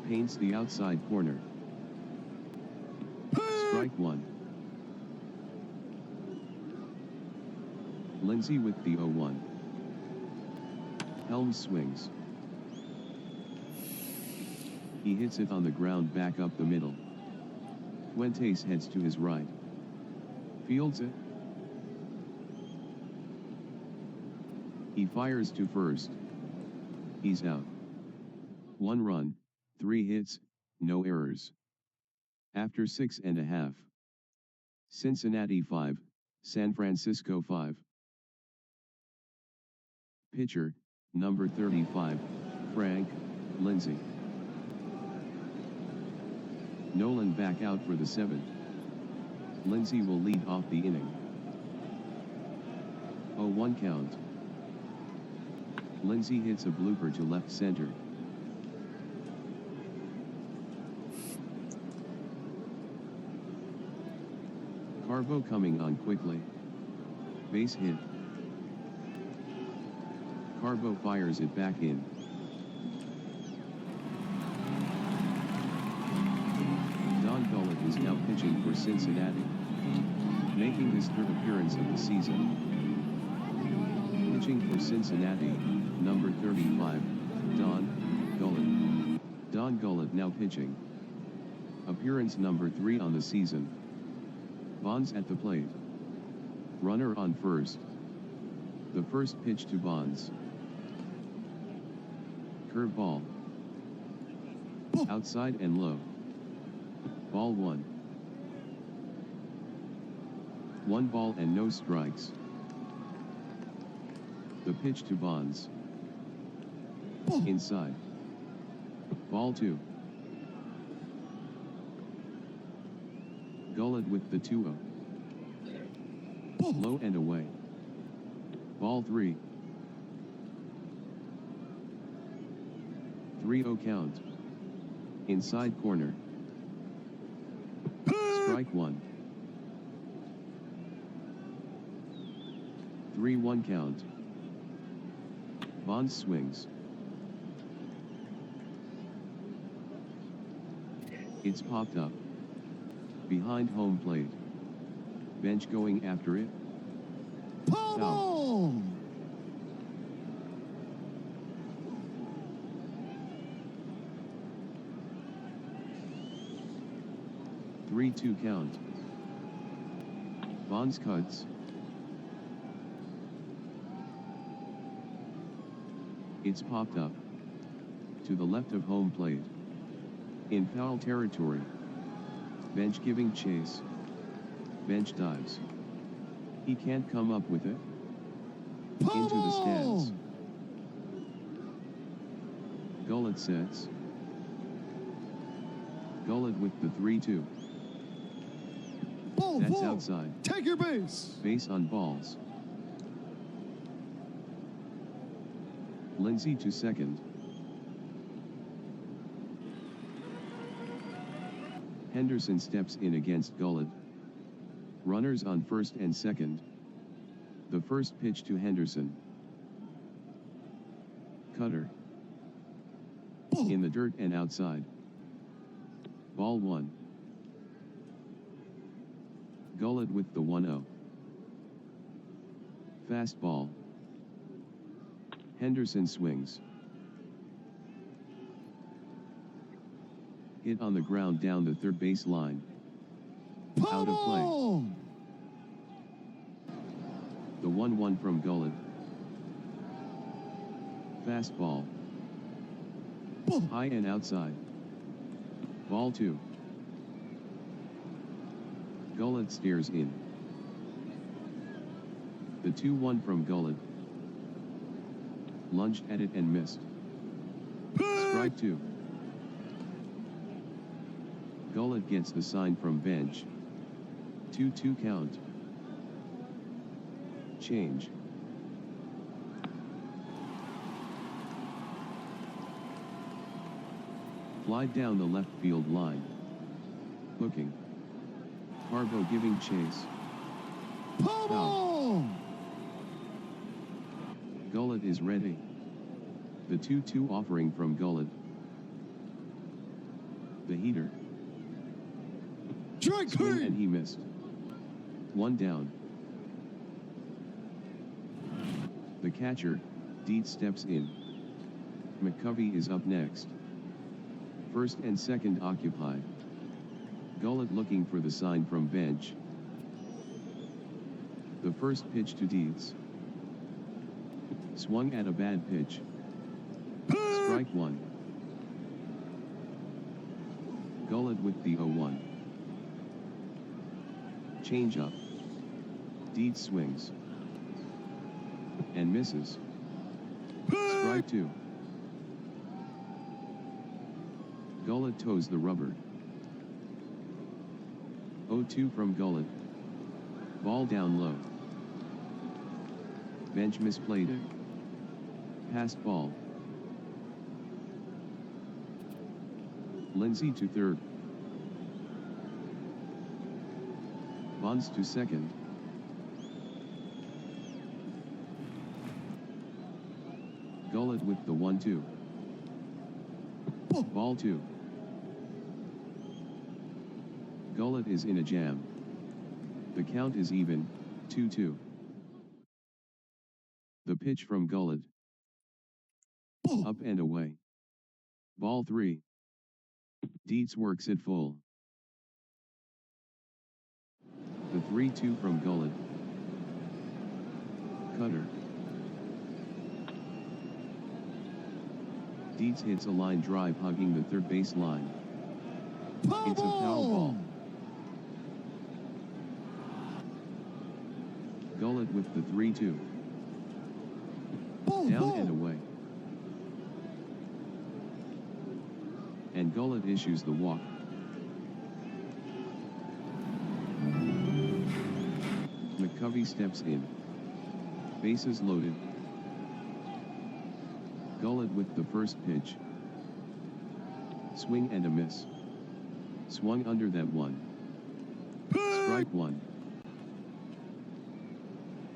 Paints the outside corner. Strike 1. Lindsay with the 0-1. Helms swings. He hits it on the ground back up the middle. Fuentes heads to his right. Fields it. He fires to first. He's out. 1 run, 3 hits, no errors. After 6.5. Cincinnati 5, San Francisco 5. Pitcher, number 35, Frank Lindsay. Nolan back out for the 7th. Lindsay will lead off the inning. 0-1 count. Lindsay hits a blooper to left center. Carbo coming on quickly. Base hit. Carbo fires it back in. Don Gullett is now pitching for Cincinnati, making his 3rd appearance of the season. Pitching for Cincinnati, number 35, Don Gullett. Don Gullett now pitching. Appearance number 3 on the season. Bonds at the plate. Runner on first. The first pitch to Bonds. Curveball. Outside and low. Ball 1. 1 ball and no strikes. The pitch to Bonds. Inside. Ball 2. Gullett with the 2-0. Low and away. Ball 3. 3-0 count. Inside corner. Strike one. 3-1 count. Bonds swings. It's popped up. Behind home plate. Bench going after it. Ball. 3-2 count. Bonds cuts. It's popped up. To the left of home plate. In foul territory. Bench giving chase. Bench dives. He can't come up with it. Into the stands. Gullet sets. Gullet with the 3-2. Ball, That's ball. outside. Take your base. Base on balls. Lindsay to second. Henderson steps in against Gullet. Runners on first and second. The first pitch to Henderson. Cutter. Ball. In the dirt and outside. Ball one. Gullet with the 1-0. Fastball. Henderson swings. Hit on the ground down the third base line. Out of play. Ball. The 1-1 from Gullet. Fastball. Ball. High and outside. Ball two. Gullet steers in. The 2-1 from Gullet. Lunged at it and missed. Strike two. Gullet gets the sign from bench. 2-2 count. Change. Fly down the left field line. Hooking. Harbo giving chase. Ball. Gullet is ready. The 2-2 offering from Gullet. The heater. Strike Swing and three. he missed. One down. The catcher, Deed steps in. McCovey is up next. First and second occupied. Gullet looking for the sign from bench. The first pitch to Deeds. Swung at a bad pitch. Strike one. Gullet with the 0-1. Change up. Deeds swings. And misses. Strike two. Gullet toes the rubber. 0-2 from Gullet. Ball down low. Bench misplayed it. Passed ball. Lindsay to third. Bonds to second. Gullet with the 1-2. Ball two. Gullet is in a jam. The count is even, 2-2. The pitch from Gullet. Up and away. Ball three. Dietz works it full. The 3-2 from Gullet. Cutter. Dietz hits a line drive hugging the third base line. It's a foul ball. Gullet with the 3-2. Down and away. And Gullet issues the walk. McCovey steps in. Bases loaded. Gullet with the first pitch. Swing and a miss. Swung under that one. Strike one.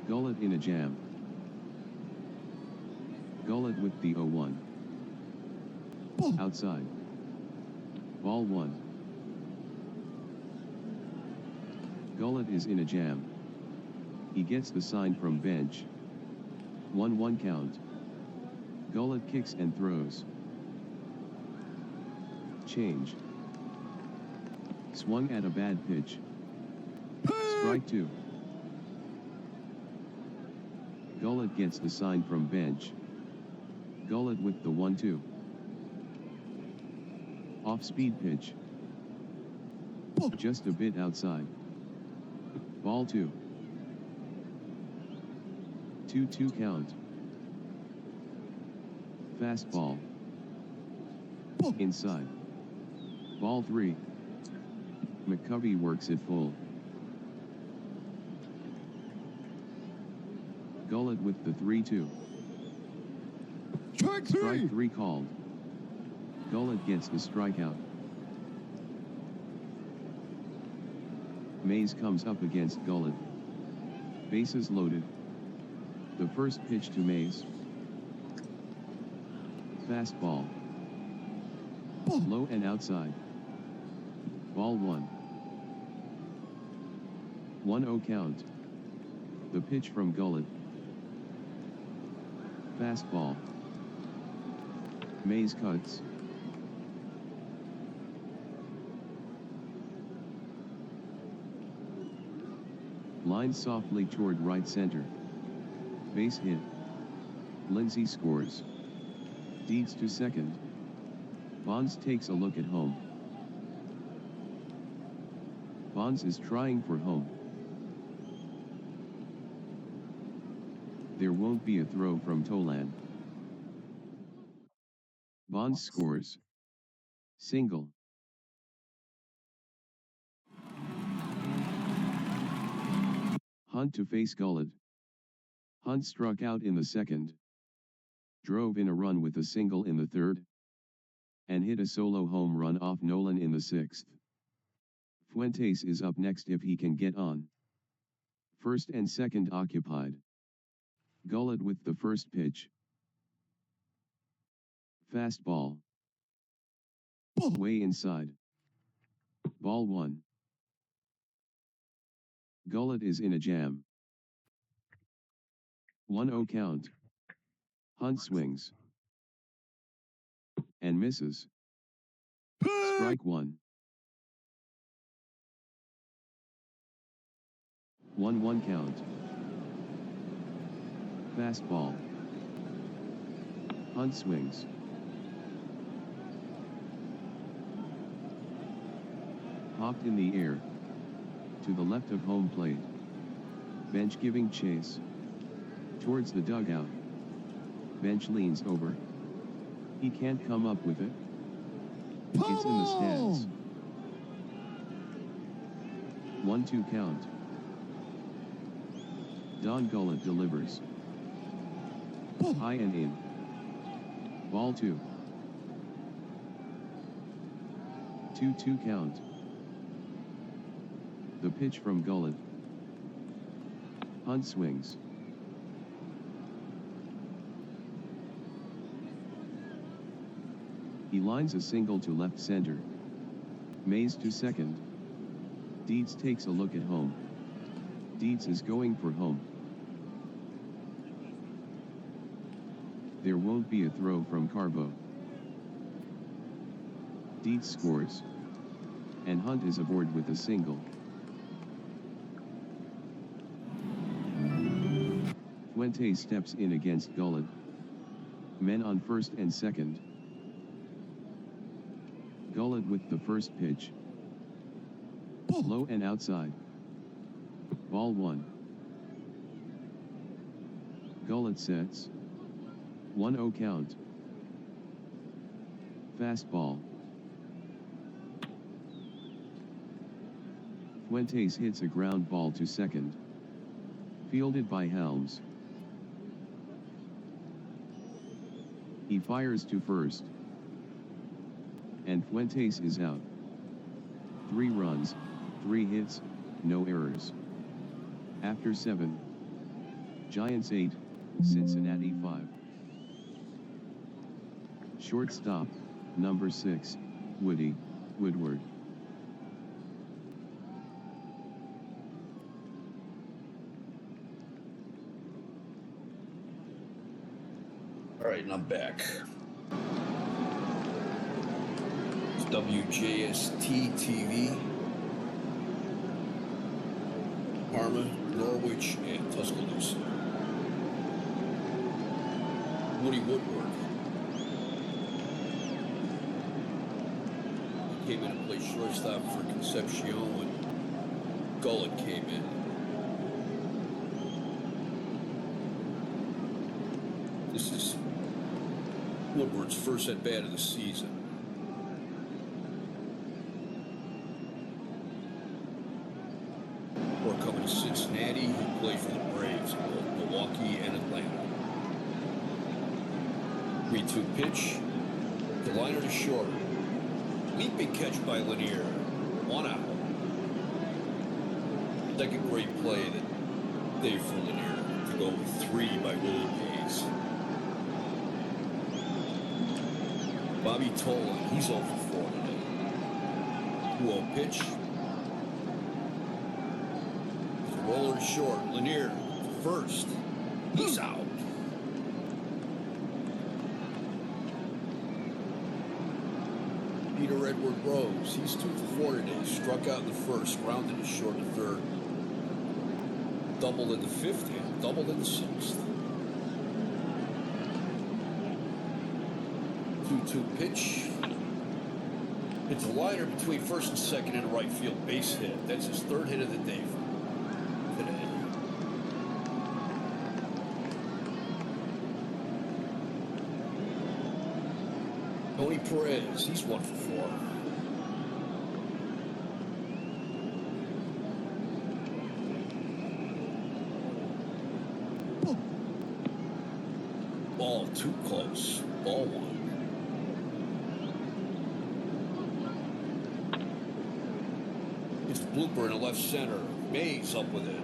Gullet in a jam. Gullet with the 0-1. Outside. Ball one. Gullet is in a jam. He gets the sign from bench. 1-1 count. Gullet kicks and throws. Change. Swung at a bad pitch. Strike two. Gullet gets the sign from bench. Gullet with the 1-2. Off-speed pitch. Just a bit outside. Ball two. 2-2 count. Fastball. Inside. Ball three. McCovey works it full. Gullet with the 3-2. Strike three. Strike three called. Gullet gets the strikeout. Mays comes up against Gullet. Bases loaded. The first pitch to Mays. Fastball. Low and outside. Ball one. 1-0 count. The pitch from Gullet. Fastball. Mays cuts. Line softly toward right center. Base hit. Lindsay scores. Deeds to second. Bonds takes a look at home. Bonds is trying for home. There won't be a throw from Tolan. Bonds scores. Single. Hunt to face Gullet. Hunt struck out in the second. Drove in a run with a single in the third. And hit a solo home run off Nolan in the sixth. Fuentes is up next if he can get on. First and second occupied. Gullet with the first pitch. Fastball. Way inside. Ball one. Gullet is in a jam. 1-0 count. Hunt swings. And misses. Strike one. 1-1 count. Fastball. Hunt swings. Popped in the air. To the left of home plate. Bench giving chase. Towards the dugout. Bench leans over. He can't come up with it. It's in the stands. 1-2 count. Don Gullet delivers. High and in. Ball two. 2-2 count. The pitch from Gullet. Hunt swings. He lines a single to left center. Mays to second. Deeds takes a look at home. Deeds is going for home. There won't be a throw from Carbo. Deeds scores. And Hunt is aboard with a single. Fuentes steps in against Gullet. Men on first and second. Gullet with the first pitch. Low and outside. Ball one. Gullet sets. 1-0 count. Fastball. Fuentes hits a ground ball to second. Fielded by Helms. He fires to first. and Fuentes is out. 3 runs, 3 hits, no errors. After 7. Giants 8, Cincinnati 5. Shortstop, number 6, Woodward. All right, and I'm back. It's WJST TV. Parma, Norwich, and Tuscaloosa. Woody Woodward came in and played shortstop for Concepcion when Gullett came in. This is Woodward's first at-bat of the season. Or coming to Cincinnati, he played for the Braves in both Milwaukee and Atlanta. 3-2 pitch. The liner to short. Leaping catch by Lanier. 1 out. Second great play that day for Lanier to go with 3 by Willie Mays. Bobby Tolan, he's 0 for 4 today. 2-0 pitch. Roller to short. Lanier to first. He's out. Peter Edward Rose, he's 2 for 4 today. Struck out in the first, grounded to short in the third. Doubled in the fifth and doubled in the sixth. 2-2 pitch. It's a liner between first and second in a right field base hit. That's his 3rd hit of the day today. Tony Perez, he's 1 for 4. Ball too close. Ball 1. It's blooper in the left center. Mays up with it.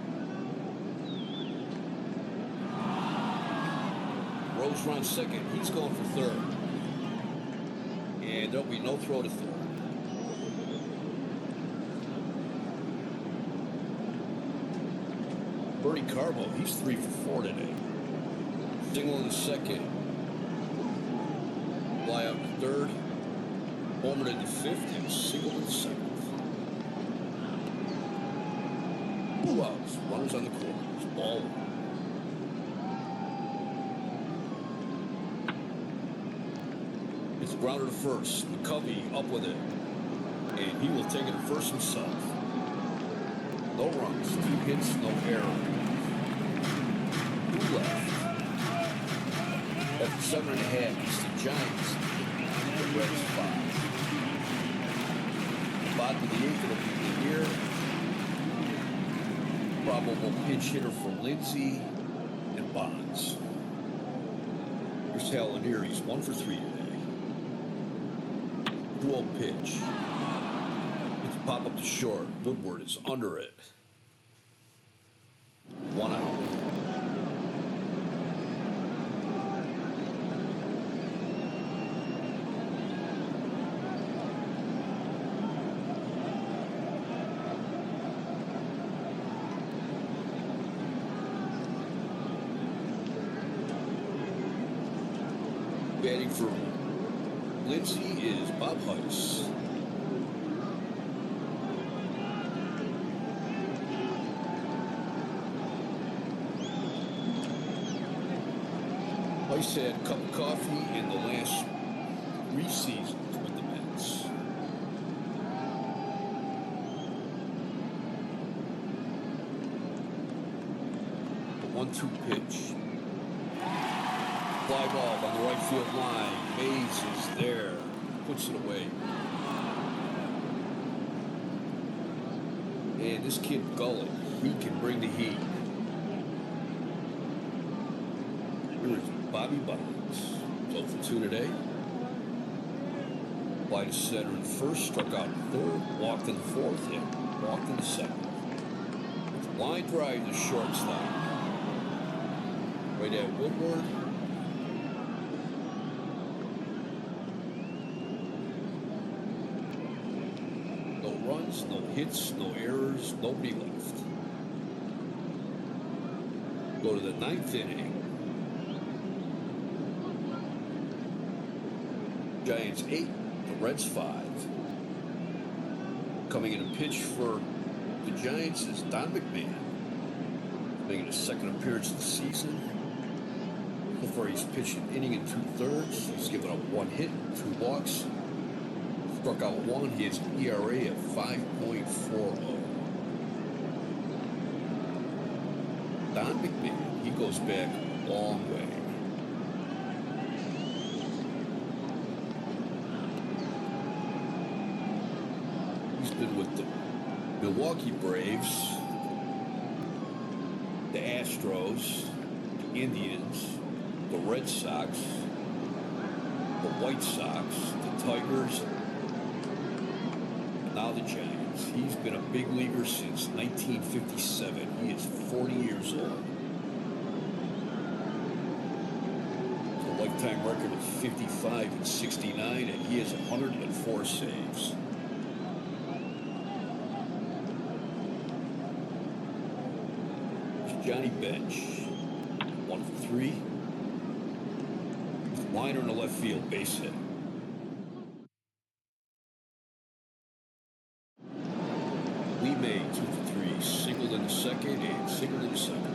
Rose runs second. He's going for third. And there'll be no throw to third. Bernie Carbo, he's 3 for 4 today. Single in the second. Fly out to third. Homer in the fifth and single in the seventh. 2 outs. Runners on the corners. Ball 1. It's a grounder to first. McCovey up with it. And he will take it to first himself. No runs, 2 hits, no error. 2 left. After 7.5, it's the Giants. The Reds 5. Bottom of the 8th, it'll be Lanier. Probable pinch hitter for Lindsay and Bonds. Here's Hal Lanier. He's 1 for 3 today. 2-0 pitch. It's a pop up to short. Woodward is under it. 1 out. Batting for Lindsay is Bob Heiss. Heiss had a cup of coffee in the last 3 seasons with the Mets. The 1-2 pitch. Fly ball on the right field line. Mays is there. Puts it away. And this kid Gullett, he can bring the heat. Here's Bobby Buttons. 0 for 2 today. By the center in first, struck out in third, walked in fourth, and walked in second. Line drive to shortstop. Right at Woodward. No runs, no hits, no errors, nobody left. Go to the ninth inning. Giants 8, the Reds 5. Coming in a pitch for the Giants is Don McMahon, making his second appearance of the season. So far, he's pitched an inning and 2/3. He's given up 1 hit, 2 walks. Struck out 1. He has an ERA of 5.40. Don McMahon, he goes back a long way. He's been with the Milwaukee Braves, the Astros, the Indians, the Red Sox, the White Sox, the Tigers, and now the Giants. He's been a big leaguer since 1957. He is 40 years old. It's a lifetime record of 55 and 69, and he has 104 saves. Johnny Bench, 1 for 3. Liner in the left field, base hit. Lee May, 2 for 3, singled in the second and singled in the seventh.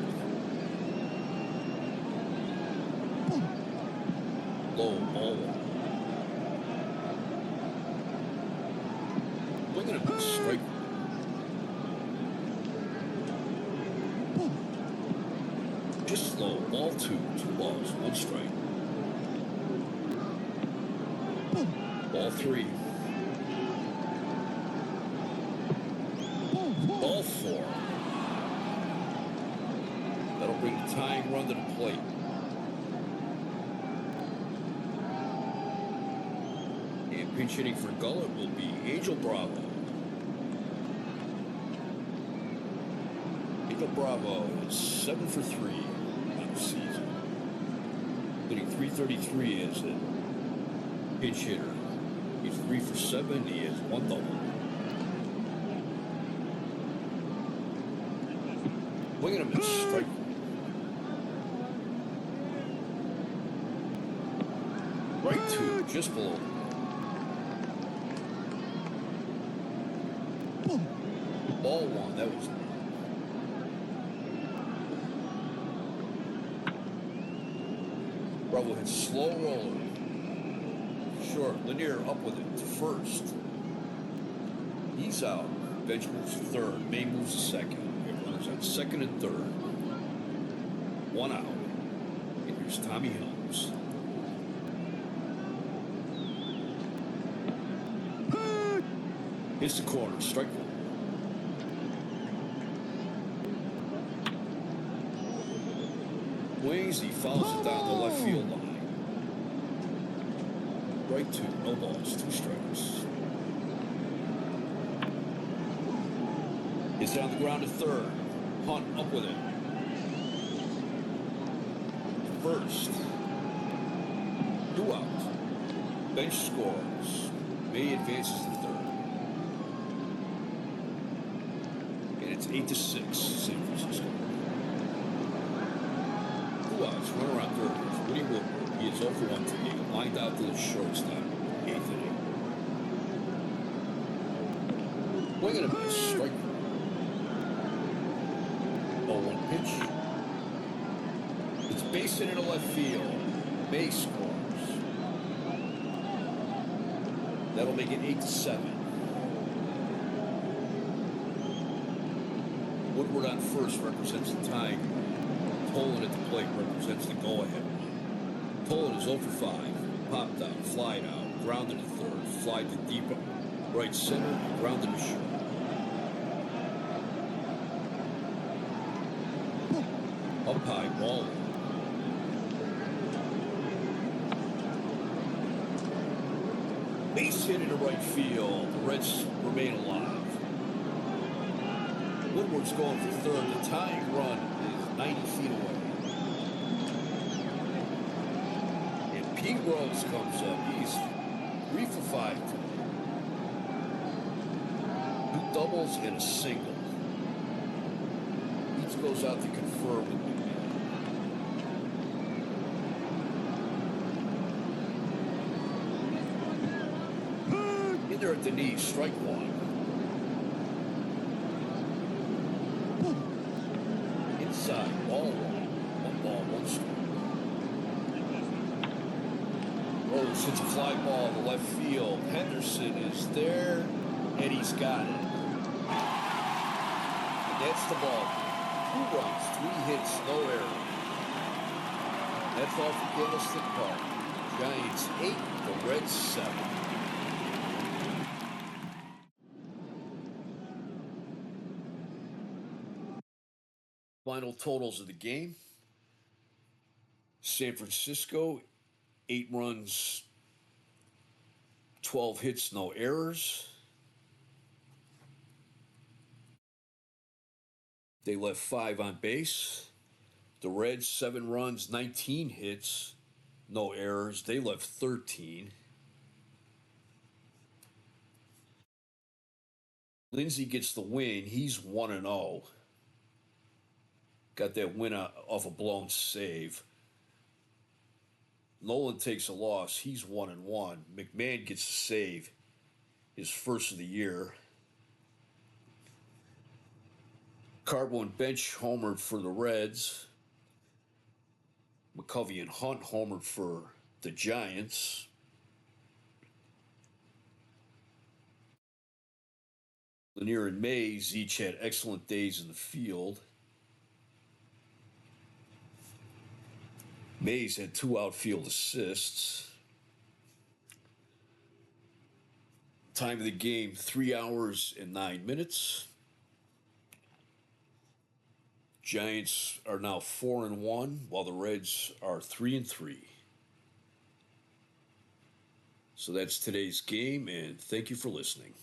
Low, ball 1. Swinging a miss, strike. Just slow, ball 2, 2 balls, 1 strike. Ball 3. Ball 4. That'll bring the tying run to the plate. And pinch hitting for Gullett will be Angel Bravo. Angel Bravo is 7 for 3 on the season. Hitting .333 as a pinch hitter. He's 3 for 7. He has 1 double. Swinging him at strike. Right 2, just below. Ball 1, that was. Bravo hits slow roller. Short, Lanier up with it to first. He's out. Bench moves to third. May moves to second. Runners on second and third. 1 out. And here's Tommy Helms. Hits the corner. Strike 1. Wings, he fouls it down the left field line. Right 2, no balls, 2 strikes. It's down the ground to third. Hunt up with it. First. 2 out. Bench scores. May advances to third. And it's 8-6, San Francisco. 2 outs, runner on third. It's Woody Woodward. He is 0 for 1 today. Lined out to the shortstop. 8th inning. Swinging a miss. Strike. Ball 1 pitch. It's base hit into left field. May scores. That'll make it 8-7. Woodward on first represents the tie. Tolan at the plate represents the go-ahead. Tolan is 0 for 5. Popped out, flied out, grounded to third, flied to deep right center, and grounded to short. Up high, ball 1. Base hit into right field. The Reds remain alive. Woodward's going for third. The tying run is 90 feet away. And Pete Rose comes up. He's 3 for 5 today. 2 doubles and a single. Each goes out to confer with McMahon. In there at the knee, strike 1. Inside, ball 1. 1 ball, 1 strike. Rose hits a fly ball to left field. Henderson is there, and he's got it. And that's the ball. 2 runs, 3 hits, no error. That's all for Candlestick Park. Giants 8, the Reds 7. Final totals of the game. San Francisco, 8 runs, 12 hits, no errors. They left 5 on base. The Reds, 7 runs, 19 hits, no errors. They left 13. Lindsey gets the win. He's 1-0. Got that win off a blown save. Nolan takes a loss. He's 1-1. McMahon gets a save, his first of the year. Carbo and Bench homered for the Reds. McCovey and Hunt homered for the Giants. Lanier and Mays each had excellent days in the field. Mays had 2 outfield assists. Time of the game, 3 hours and 9 minutes. Giants are now 4-1, while the Reds are 3-3. So that's today's game, and thank you for listening.